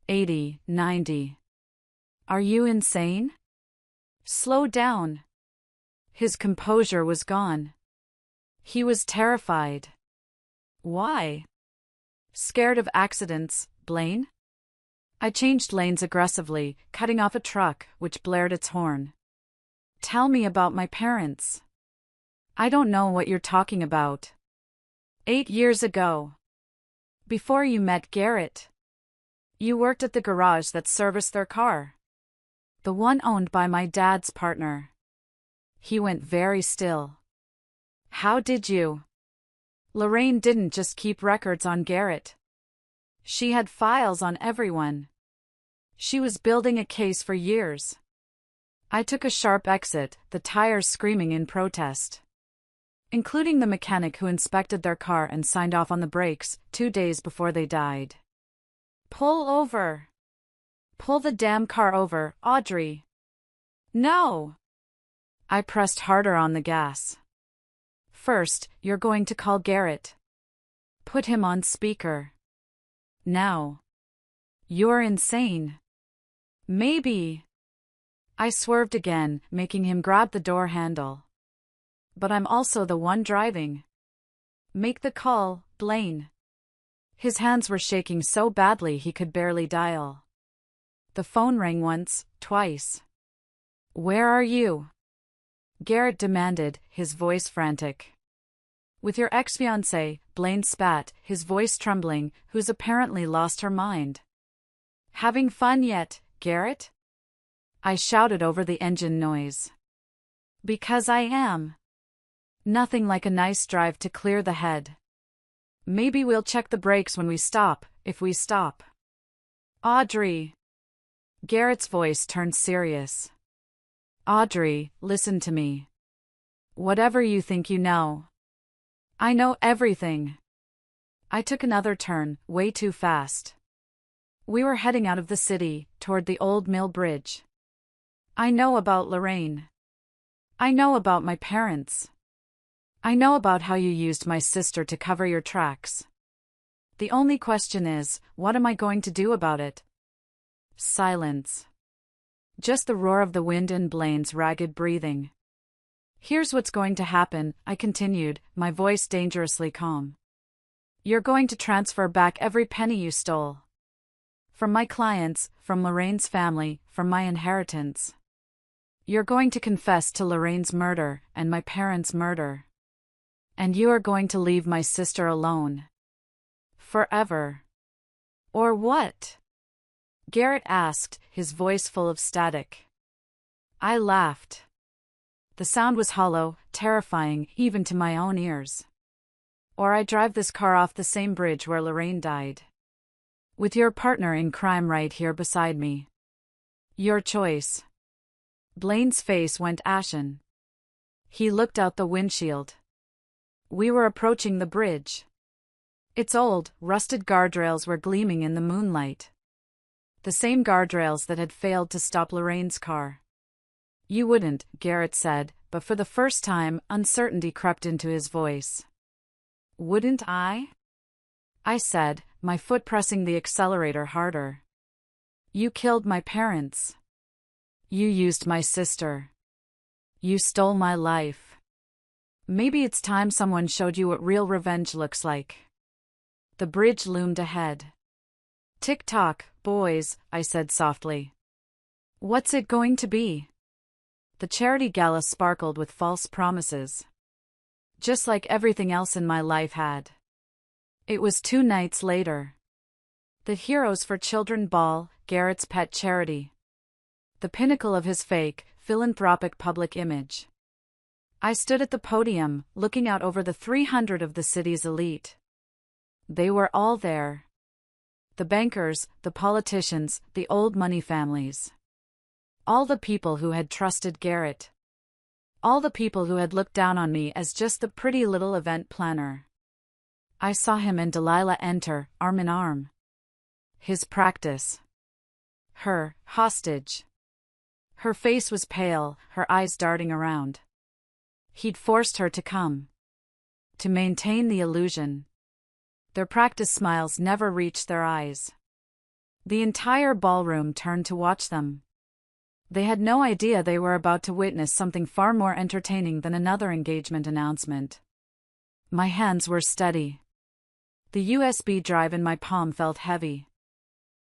80, 90. Are you insane? Slow down. His composure was gone. He was terrified. Why? Scared of accidents, Blaine? I changed lanes aggressively, cutting off a truck, which blared its horn. Tell me about my parents. I don't know what you're talking about. 8 years ago. Before you met Garrett. You worked at the garage that serviced their car. The one owned by my dad's partner. He went very still. How did you? Lorraine didn't just keep records on Garrett. She had files on everyone. She was building a case for years. I took a sharp exit, the tires screaming in protest. Including the mechanic who inspected their car and signed off on the brakes 2 days before they died. Pull over. Pull the damn car over, Audrey. No. I pressed harder on the gas. First, you're going to call Garrett. Put him on speaker. Now. You're insane. Maybe. I swerved again, making him grab the door handle. But I'm also the one driving. Make the call, Blaine. His hands were shaking so badly he could barely dial. The phone rang once, twice. Where are you? Garrett demanded, his voice frantic. With your ex-fiancée, Blaine spat, his voice trembling, who's apparently lost her mind. Having fun yet, Garrett? I shouted over the engine noise. Because I am. Nothing like a nice drive to clear the head. Maybe we'll check the brakes when we stop, if we stop. Audrey. Garrett's voice turned serious. Audrey, listen to me. Whatever you think you know. I know everything. I took another turn, way too fast. We were heading out of the city, toward the old mill bridge. I know about Lorraine. I know about my parents. I know about how you used my sister to cover your tracks. The only question is, what am I going to do about it? Silence. Just the roar of the wind and Blaine's ragged breathing. Here's what's going to happen, I continued, my voice dangerously calm. You're going to transfer back every penny you stole. From my clients, from Lorraine's family, from my inheritance. You're going to confess to Lorraine's murder and my parents' murder. And you are going to leave my sister alone. Forever. Or what? Garrett asked, his voice full of static. I laughed. The sound was hollow, terrifying, even to my own ears. Or I drive this car off the same bridge where Lorraine died. With your partner in crime right here beside me. Your choice. Blaine's face went ashen. He looked out the windshield. We were approaching the bridge. Its old, rusted guardrails were gleaming in the moonlight. The same guardrails that had failed to stop Lorraine's car. You wouldn't, Garrett said, but for the first time, uncertainty crept into his voice. Wouldn't I? I said, my foot pressing the accelerator harder. You killed my parents. You used my sister. You stole my life. Maybe it's time someone showed you what real revenge looks like. The bridge loomed ahead. Tick-tock, boys, I said softly. What's it going to be? The charity gala sparkled with false promises. Just like everything else in my life had. It was 2 nights later. The Heroes for Children ball, Garrett's pet charity. The pinnacle of his fake, philanthropic public image. I stood at the podium, looking out over the 300 of the city's elite. They were all there. The bankers, the politicians, the old money families. All the people who had trusted Garrett. All the people who had looked down on me as just the pretty little event planner. I saw him and Delilah enter, arm in arm. His practice. Her, hostage. Her face was pale, her eyes darting around. He'd forced her to come. To maintain the illusion. Their practice smiles never reached their eyes. The entire ballroom turned to watch them. They had no idea they were about to witness something far more entertaining than another engagement announcement. My hands were steady. The USB drive in my palm felt heavy.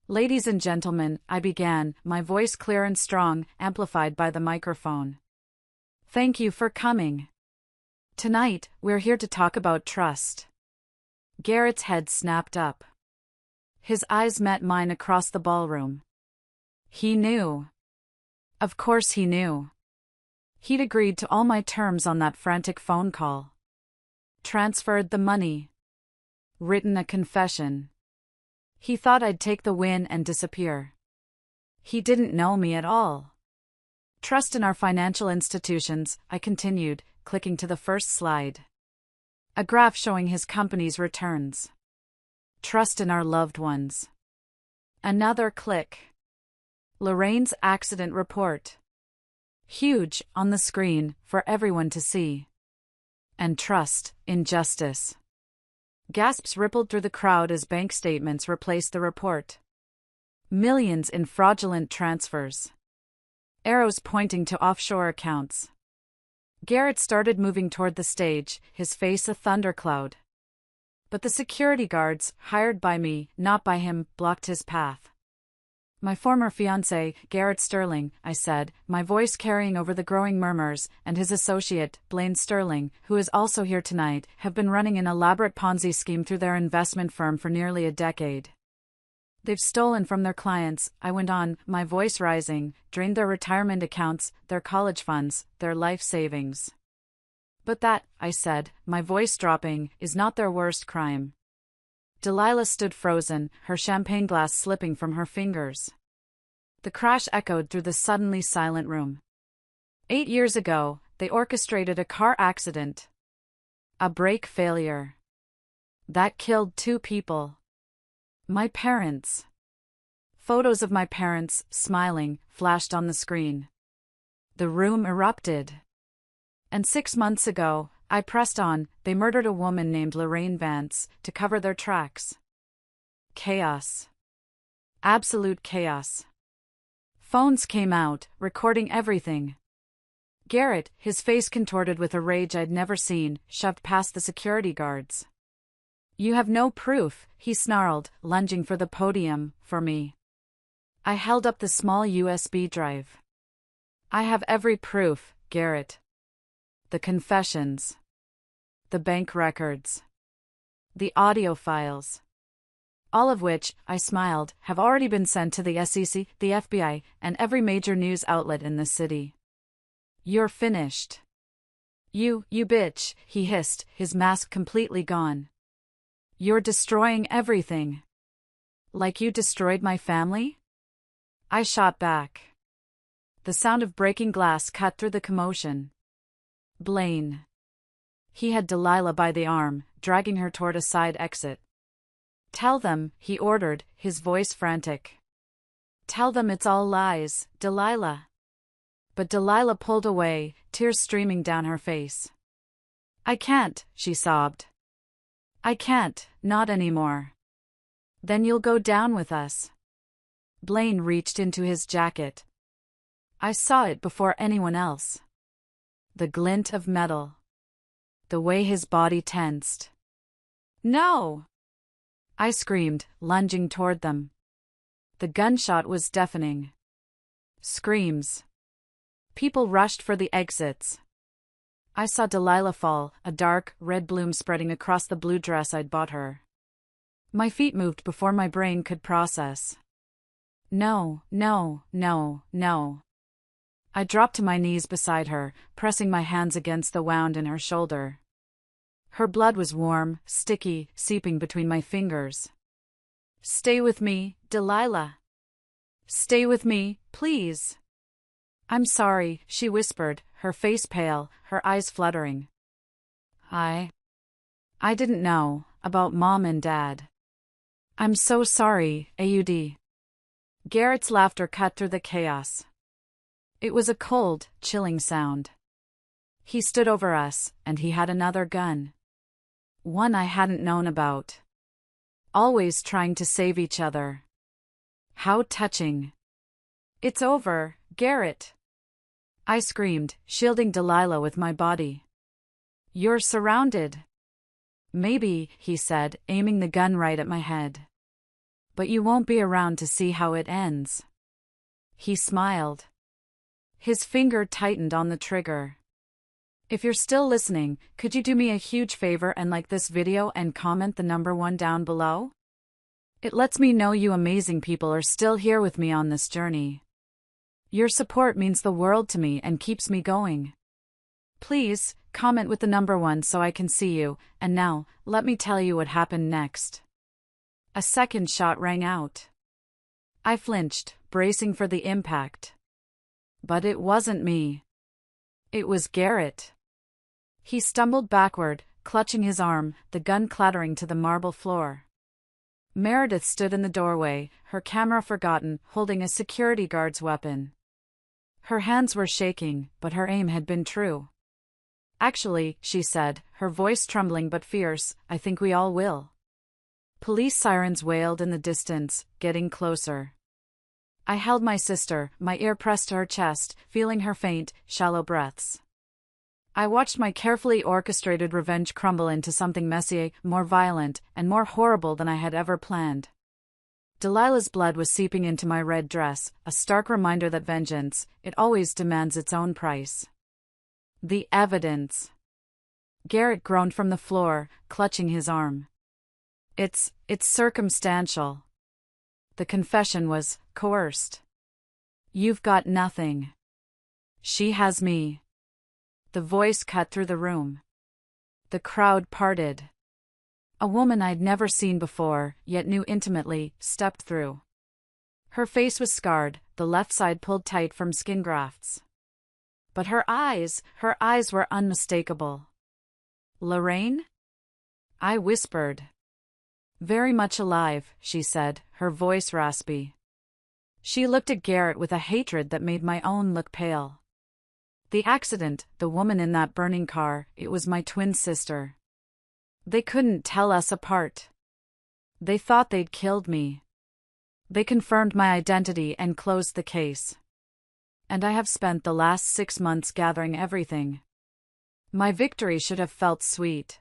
Ladies and gentlemen, I began, my voice clear and strong, amplified by the microphone. Thank you for coming. Tonight, we're here to talk about trust. Garrett's head snapped up. His eyes met mine across the ballroom. He knew. Of course he knew. He'd agreed to all my terms on that frantic phone call. Transferred the money. Written a confession. He thought I'd take the win and disappear. He didn't know me at all. Trust in our financial institutions, I continued, clicking to the first slide. A graph showing his company's returns. Trust in our loved ones. Another click. Lorraine's accident report. Huge, on the screen, for everyone to see. And trust in justice. Gasps rippled through the crowd as bank statements replaced the report. Millions in fraudulent transfers. Arrows pointing to offshore accounts. Garrett started moving toward the stage, his face a thundercloud. But the security guards, hired by me, not by him, blocked his path. My former fiancé, Garrett Sterling, I said, my voice carrying over the growing murmurs, and his associate, Blaine Sterling, who is also here tonight, have been running an elaborate Ponzi scheme through their investment firm for nearly a decade. They've stolen from their clients, I went on, my voice rising, drained their retirement accounts, their college funds, their life savings. But that, I said, my voice dropping, is not their worst crime. Delilah stood frozen, her champagne glass slipping from her fingers. The crash echoed through the suddenly silent room. 8 years ago, they orchestrated a car accident. A brake failure. That killed 2 people. My parents. Photos of my parents, smiling, flashed on the screen. The room erupted. And 6 months ago, I pressed on, they murdered a woman named Lorraine Vance, to cover their tracks. Chaos. Absolute chaos. Phones came out, recording everything. Garrett, his face contorted with a rage I'd never seen, shoved past the security guards. You have no proof, he snarled, lunging for the podium, for me. I held up the small USB drive. I have every proof, Garrett. The confessions. The bank records. The audio files. All of which, I smiled, have already been sent to the SEC, the FBI, and every major news outlet in the city. You're finished. You bitch, he hissed, his mask completely gone. You're destroying everything. Like you destroyed my family? I shot back. The sound of breaking glass cut through the commotion. Blaine. He had Delilah by the arm, dragging her toward a side exit. Tell them, he ordered, his voice frantic. Tell them it's all lies, Delilah. But Delilah pulled away, tears streaming down her face. I can't, she sobbed. I can't, not anymore. Then you'll go down with us. Blaine reached into his jacket. I saw it before anyone else. The glint of metal. The way his body tensed. No! I screamed, lunging toward them. The gunshot was deafening. Screams. People rushed for the exits. I saw Delilah fall, a dark, red bloom spreading across the blue dress I'd bought her. My feet moved before my brain could process. No, no, no, no. I dropped to my knees beside her, pressing my hands against the wound in her shoulder. Her blood was warm, sticky, seeping between my fingers. Stay with me, Delilah. Stay with me, please. I'm sorry, she whispered, her face pale, her eyes fluttering. I didn't know about Mom and Dad. I'm so sorry, Aud. Garrett's laughter cut through the chaos. It was a cold, chilling sound. He stood over us, and he had another gun. One I hadn't known about. Always trying to save each other. How touching. It's over, Garrett. I screamed, shielding Delilah with my body. You're surrounded. Maybe, he said, aiming the gun right at my head. But you won't be around to see how it ends. He smiled. His finger tightened on the trigger. If you're still listening, could you do me a huge favor and like this video and comment the number 1 down below? It lets me know you amazing people are still here with me on this journey. Your support means the world to me and keeps me going. Please, comment with the number 1 so I can see you, and now, let me tell you what happened next. A second shot rang out. I flinched, bracing for the impact. But it wasn't me. It was Garrett. He stumbled backward, clutching his arm, the gun clattering to the marble floor. Meredith stood in the doorway, her camera forgotten, holding a security guard's weapon. Her hands were shaking, but her aim had been true. Actually, she said, her voice trembling but fierce, I think we all will. Police sirens wailed in the distance, getting closer. I held my sister, my ear pressed to her chest, feeling her faint, shallow breaths. I watched my carefully orchestrated revenge crumble into something messier, more violent, and more horrible than I had ever planned. Delilah's blood was seeping into my red dress, a stark reminder that vengeance, it always demands its own price. The evidence. Garrett groaned from the floor, clutching his arm. It's circumstantial. The confession was coerced. You've got nothing. She has me. The voice cut through the room. The crowd parted. A woman I'd never seen before, yet knew intimately, stepped through. Her face was scarred, the left side pulled tight from skin grafts. But her eyes were unmistakable. Lorraine? I whispered. Very much alive, she said, her voice raspy. She looked at Garrett with a hatred that made my own look pale. The accident, the woman in that burning car, it was my twin sister. They couldn't tell us apart. They thought they'd killed me. They confirmed my identity and closed the case. And I have spent the last 6 months gathering everything. My victory should have felt sweet.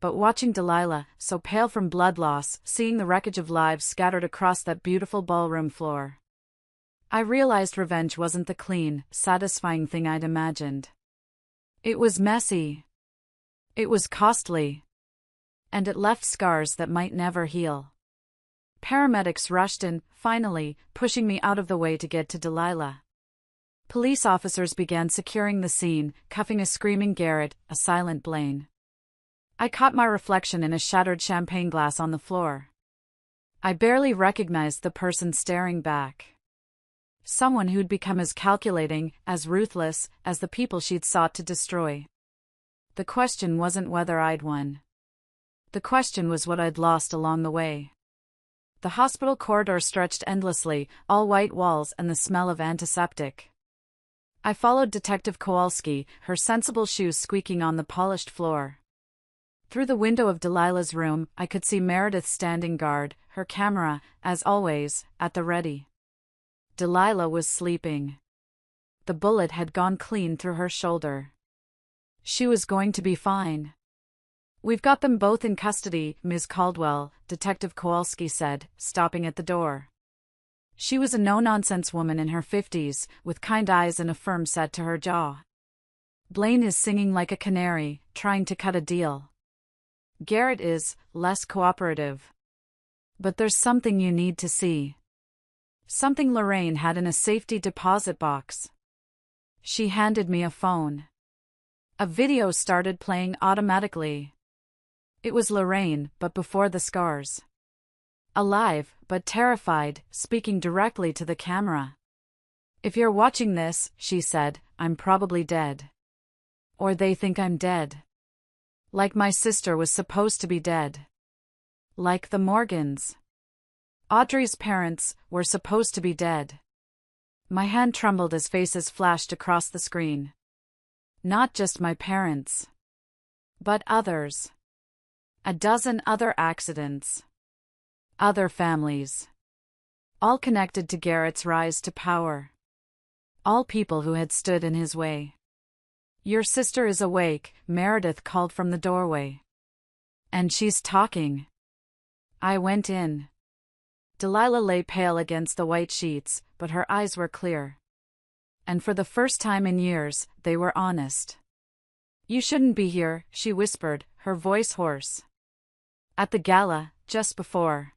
But watching Delilah, so pale from blood loss, seeing the wreckage of lives scattered across that beautiful ballroom floor, I realized revenge wasn't the clean, satisfying thing I'd imagined. It was messy. It was costly. And it left scars that might never heal. Paramedics rushed in, finally, pushing me out of the way to get to Delilah. Police officers began securing the scene, cuffing a screaming Garrett, a silent Blaine. I caught my reflection in a shattered champagne glass on the floor. I barely recognized the person staring back. Someone who'd become as calculating, as ruthless, as the people she'd sought to destroy. The question wasn't whether I'd won. The question was what I'd lost along the way. The hospital corridor stretched endlessly, all white walls and the smell of antiseptic. I followed Detective Kowalski, her sensible shoes squeaking on the polished floor. Through the window of Delilah's room, I could see Meredith standing guard, her camera, as always, at the ready. Delilah was sleeping. The bullet had gone clean through her shoulder. She was going to be fine. "We've got them both in custody, Ms. Caldwell," Detective Kowalski said, stopping at the door. She was a no-nonsense woman in her 50s, with kind eyes and a firm set to her jaw. "Blaine is singing like a canary, trying to cut a deal. Garrett is less cooperative. But there's something you need to see." Something Lorraine had in a safety deposit box. She handed me a phone. A video started playing automatically. It was Lorraine, but before the scars. Alive, but terrified, speaking directly to the camera. "If you're watching this," she said, "I'm probably dead. Or they think I'm dead. Like my sister was supposed to be dead. Like the Morgans. Audrey's parents were supposed to be dead." My hand trembled as faces flashed across the screen. Not just my parents. But others. A dozen other accidents. Other families. All connected to Garrett's rise to power. All people who had stood in his way. "Your sister is awake," Meredith called from the doorway. "And she's talking." I went in. Delilah lay pale against the white sheets, but her eyes were clear. And for the first time in years, they were honest. "You shouldn't be here," she whispered, her voice hoarse. "At the gala, just before.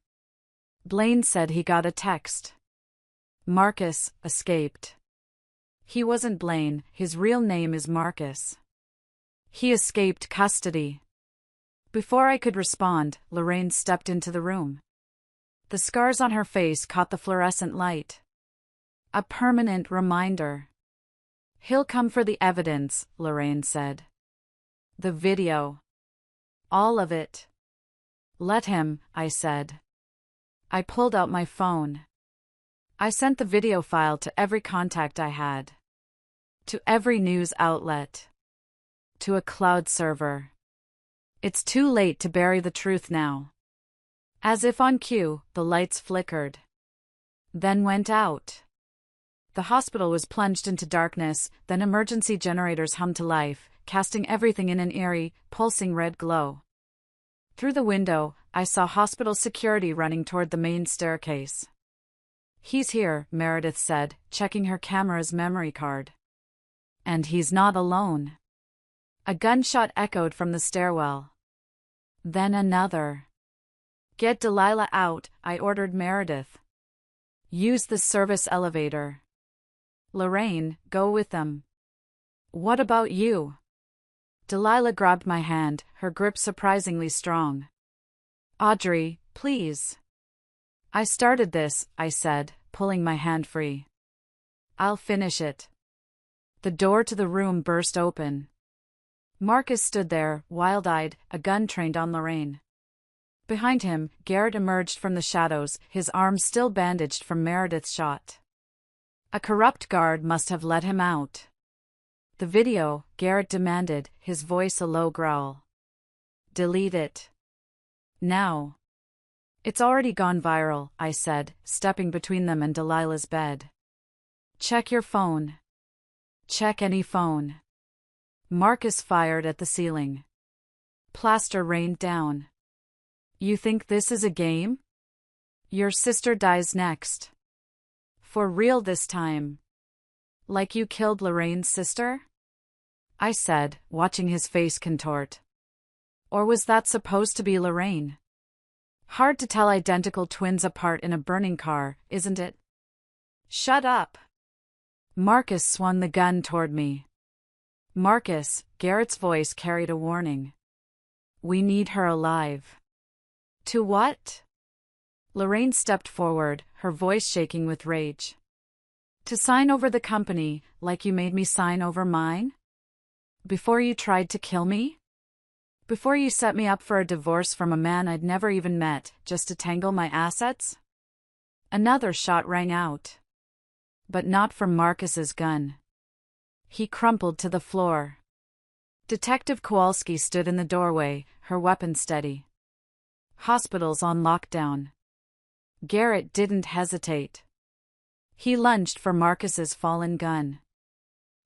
Blaine said he got a text. Marcus escaped. He wasn't Blaine, his real name is Marcus. He escaped custody." Before I could respond, Lorraine stepped into the room. The scars on her face caught the fluorescent light. A permanent reminder. "He'll come for the evidence," Lorraine said. "The video. All of it." "Let him," I said. I pulled out my phone. I sent the video file to every contact I had. To every news outlet. To a cloud server. "It's too late to bury the truth now." As if on cue, the lights flickered. Then went out. The hospital was plunged into darkness, then emergency generators hummed to life, casting everything in an eerie, pulsing red glow. Through the window, I saw hospital security running toward the main staircase. "He's here," Meredith said, checking her camera's memory card. "And he's not alone." A gunshot echoed from the stairwell. Then another. "Get Delilah out," I ordered Meredith. "Use the service elevator. Lorraine, go with them." "What about you?" Delilah grabbed my hand, her grip surprisingly strong. "Audrey, please." "I started this," I said, pulling my hand free. "I'll finish it." The door to the room burst open. Marcus stood there, wild-eyed, a gun trained on Lorraine. Behind him, Garrett emerged from the shadows, his arms still bandaged from Meredith's shot. A corrupt guard must have let him out. "The video," Garrett demanded, his voice a low growl. "Delete it. Now." "It's already gone viral," I said, stepping between them and Delilah's bed. "Check your phone. Check any phone." Marcus fired at the ceiling. Plaster rained down. "You think this is a game? Your sister dies next. For real this time. Like you killed Lorraine's sister?" I said, watching his face contort. Or was that supposed to be Lorraine? Hard to tell identical twins apart in a burning car, isn't it? "Shut up." Marcus swung the gun toward me. "Marcus," Garrett's voice carried a warning. "We need her alive." "To what?" Lorraine stepped forward, her voice shaking with rage. "To sign over the company, like you made me sign over mine? Before you tried to kill me? Before you set me up for a divorce from a man I'd never even met, just to tangle my assets?" Another shot rang out. But not from Marcus's gun. He crumpled to the floor. Detective Kowalski stood in the doorway, her weapon steady. Hospitals on lockdown. Garrett didn't hesitate. He lunged for Marcus's fallen gun.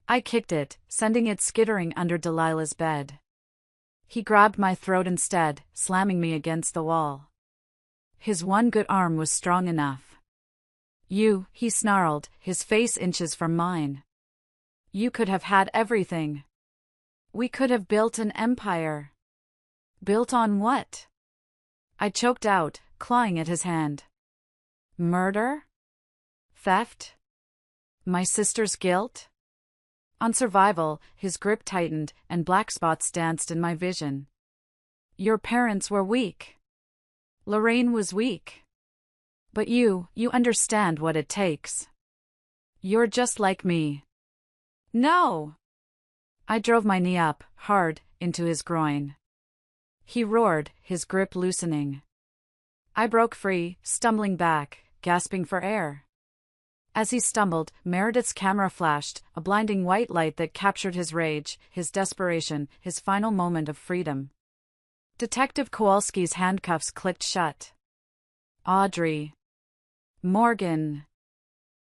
I kicked it, sending it skittering under Delilah's bed. He grabbed my throat instead, slamming me against the wall. His one good arm was strong enough. You, he snarled, his face inches from mine. You could have had everything. We could have built an empire. Built on what? I choked out, clawing at his hand. Murder? Theft? My sister's guilt? On survival, his grip tightened, and black spots danced in my vision. Your parents were weak. Lorraine was weak. But you understand what it takes. You're just like me. No! I drove my knee up, hard, into his groin. He roared, his grip loosening. I broke free, stumbling back, gasping for air. As he stumbled, Meredith's camera flashed, a blinding white light that captured his rage, his desperation, his final moment of freedom. Detective Kowalski's handcuffs clicked shut. Audrey. Morgan.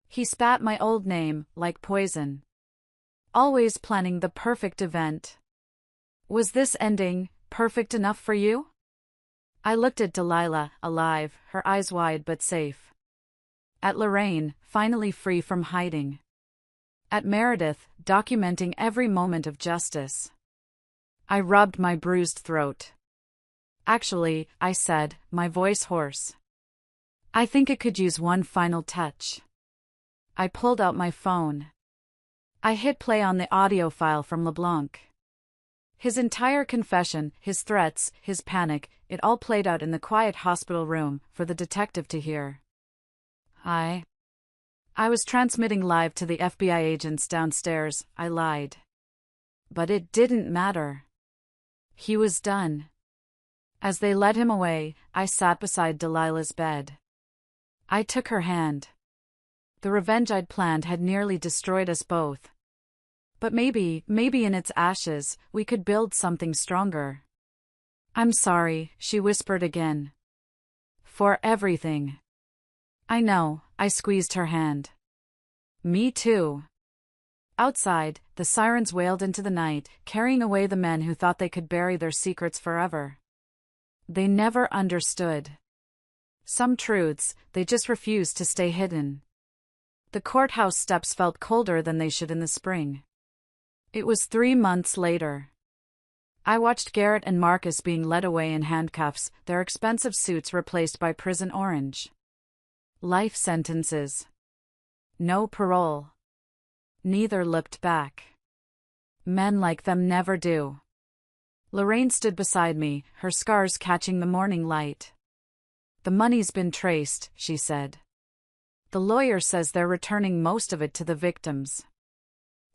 He spat my old name, like poison. Always planning the perfect event. Was this ending perfect enough for you? I looked at Delilah, alive, her eyes wide but safe. At Lorraine, finally free from hiding. At Meredith, documenting every moment of justice. I rubbed my bruised throat. Actually, I said, my voice hoarse. I think it could use one final touch. I pulled out my phone. I hit play on the audio file from LeBlanc. His entire confession, his threats, his panic, it all played out in the quiet hospital room for the detective to hear. I was transmitting live to the FBI agents downstairs, I lied. But it didn't matter. He was done. As they led him away, I sat beside Delilah's bed. I took her hand. The revenge I'd planned had nearly destroyed us both. But maybe in its ashes, we could build something stronger. I'm sorry, she whispered again. For everything. I know, I squeezed her hand. Me too. Outside, the sirens wailed into the night, carrying away the men who thought they could bury their secrets forever. They never understood. Some truths, they just refused to stay hidden. The courthouse steps felt colder than they should in the spring. It was 3 months later. I watched Garrett and Marcus being led away in handcuffs, their expensive suits replaced by prison orange. Life sentences. No parole. Neither looked back. Men like them never do. Lorraine stood beside me, her scars catching the morning light. The money's been traced, she said. The lawyer says they're returning most of it to the victims.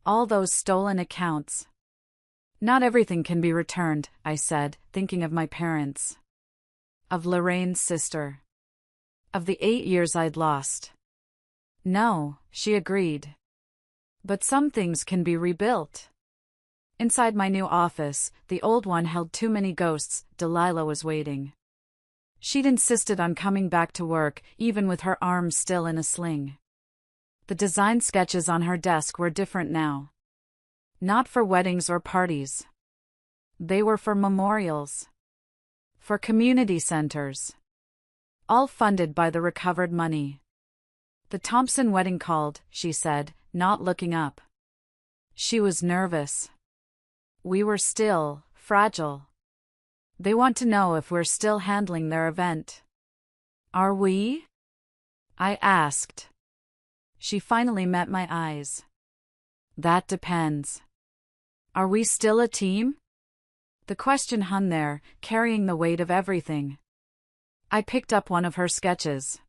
All those stolen accounts. Not everything can be returned, I said, thinking of my parents. Of Lorraine's sister. Of the 8 years I'd lost. No, she agreed. But some things can be rebuilt. Inside my new office, the old one held too many ghosts. Delilah was waiting. She'd insisted on coming back to work, even with her arms still in a sling. The design sketches on her desk were different now. Not for weddings or parties. They were for memorials. For community centers. All funded by the recovered money. The Thompson wedding called, she said, not looking up. She was nervous. We were still fragile. They want to know if we're still handling their event. Are we? I asked. She finally met my eyes. That depends. Are we still a team? The question hung there, carrying the weight of everything. I picked up one of her sketches.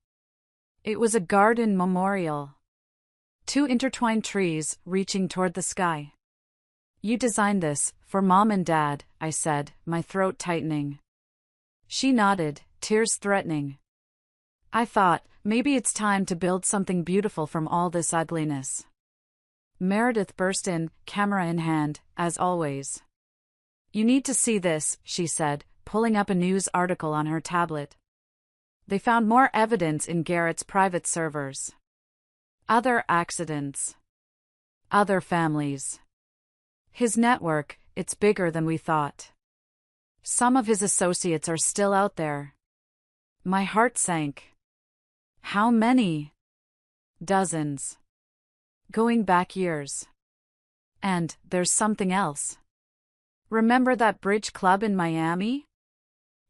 It was a garden memorial. 2 intertwined trees, reaching toward the sky. You designed this, for Mom and Dad, I said, my throat tightening. She nodded, tears threatening. I thought, maybe it's time to build something beautiful from all this ugliness. Meredith burst in, camera in hand, as always. You need to see this, she said, pulling up a news article on her tablet. They found more evidence in Garrett's private servers. Other accidents. Other families. His network, it's bigger than we thought. Some of his associates are still out there. My heart sank. How many? Dozens. Going back years. And there's something else. Remember that bridge club in Miami?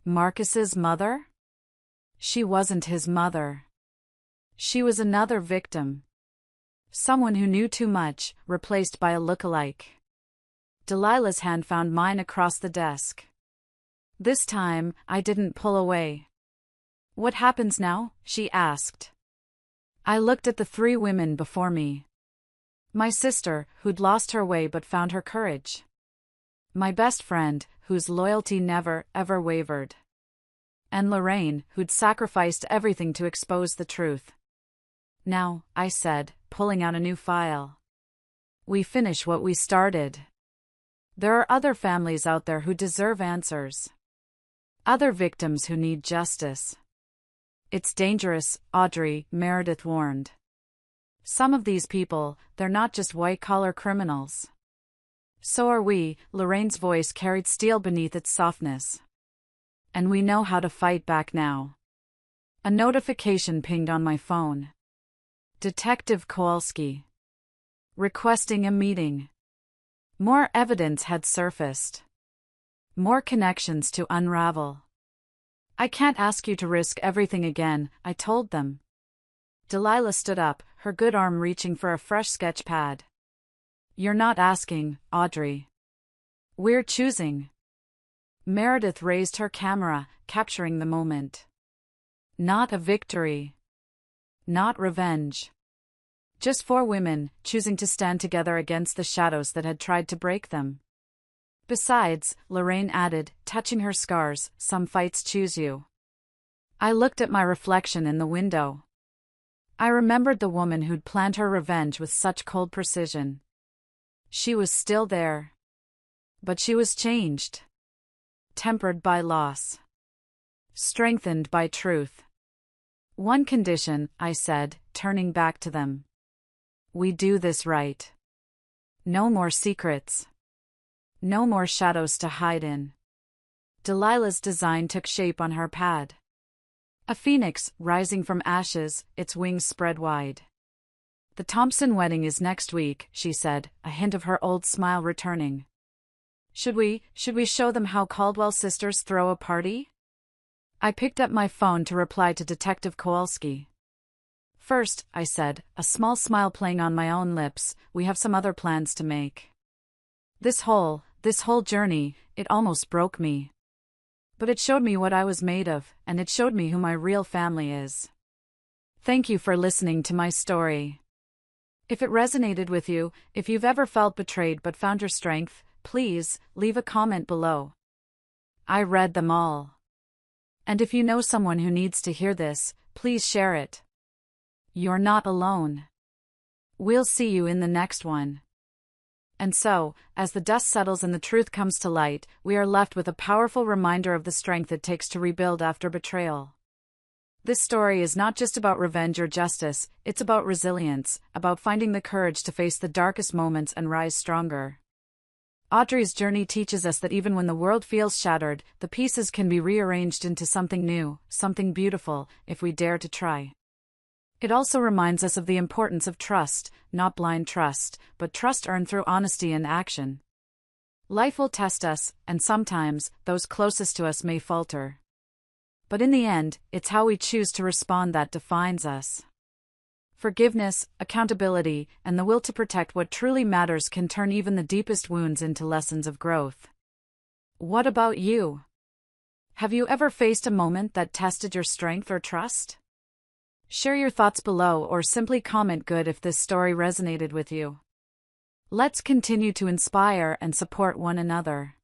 Marcus's mother? She wasn't his mother. She was another victim. Someone who knew too much, replaced by a look-alike. Delilah's hand found mine across the desk. This time, I didn't pull away. What happens now? She asked. I looked at the three women before me. My sister, who'd lost her way but found her courage. My best friend, whose loyalty never, ever wavered. And Lorraine, who'd sacrificed everything to expose the truth. Now, I said, pulling out a new file. We finish what we started. There are other families out there who deserve answers. Other victims who need justice. It's dangerous, Audrey, Meredith warned. Some of these people, they're not just white-collar criminals. So are we, Lorraine's voice carried steel beneath its softness. And we know how to fight back now. A notification pinged on my phone. Detective Kowalski. Requesting a meeting. More evidence had surfaced. More connections to unravel. I can't ask you to risk everything again, I told them. Delilah stood up, her good arm reaching for a fresh sketch pad. You're not asking, Audrey. We're choosing. Meredith raised her camera, capturing the moment. Not a victory. Not revenge. Just four women, choosing to stand together against the shadows that had tried to break them. Besides, Lorraine added, touching her scars, some fights choose you. I looked at my reflection in the window. I remembered the woman who'd planned her revenge with such cold precision. She was still there. But she was changed. Tempered by loss. Strengthened by truth. One condition, I said, turning back to them. We do this right. No more secrets. No more shadows to hide in. Delilah's design took shape on her pad. A phoenix, rising from ashes, its wings spread wide. The Thompson wedding is next week, she said, a hint of her old smile returning. Should we show them how Caldwell sisters throw a party? I picked up my phone to reply to Detective Kowalski. First, I said, a small smile playing on my own lips, we have some other plans to make. This whole journey, it almost broke me. But it showed me what I was made of, and it showed me who my real family is. Thank you for listening to my story. If it resonated with you, if you've ever felt betrayed but found your strength, please, leave a comment below. I read them all. And if you know someone who needs to hear this, please share it. You're not alone. We'll see you in the next one. And so, as the dust settles and the truth comes to light, we are left with a powerful reminder of the strength it takes to rebuild after betrayal. This story is not just about revenge or justice, it's about resilience, about finding the courage to face the darkest moments and rise stronger. Audrey's journey teaches us that even when the world feels shattered, the pieces can be rearranged into something new, something beautiful, if we dare to try. It also reminds us of the importance of trust, not blind trust, but trust earned through honesty and action. Life will test us, and sometimes, those closest to us may falter. But in the end, it's how we choose to respond that defines us. Forgiveness, accountability, and the will to protect what truly matters can turn even the deepest wounds into lessons of growth. What about you? Have you ever faced a moment that tested your strength or trust? Share your thoughts below or simply comment good if this story resonated with you. Let's continue to inspire and support one another.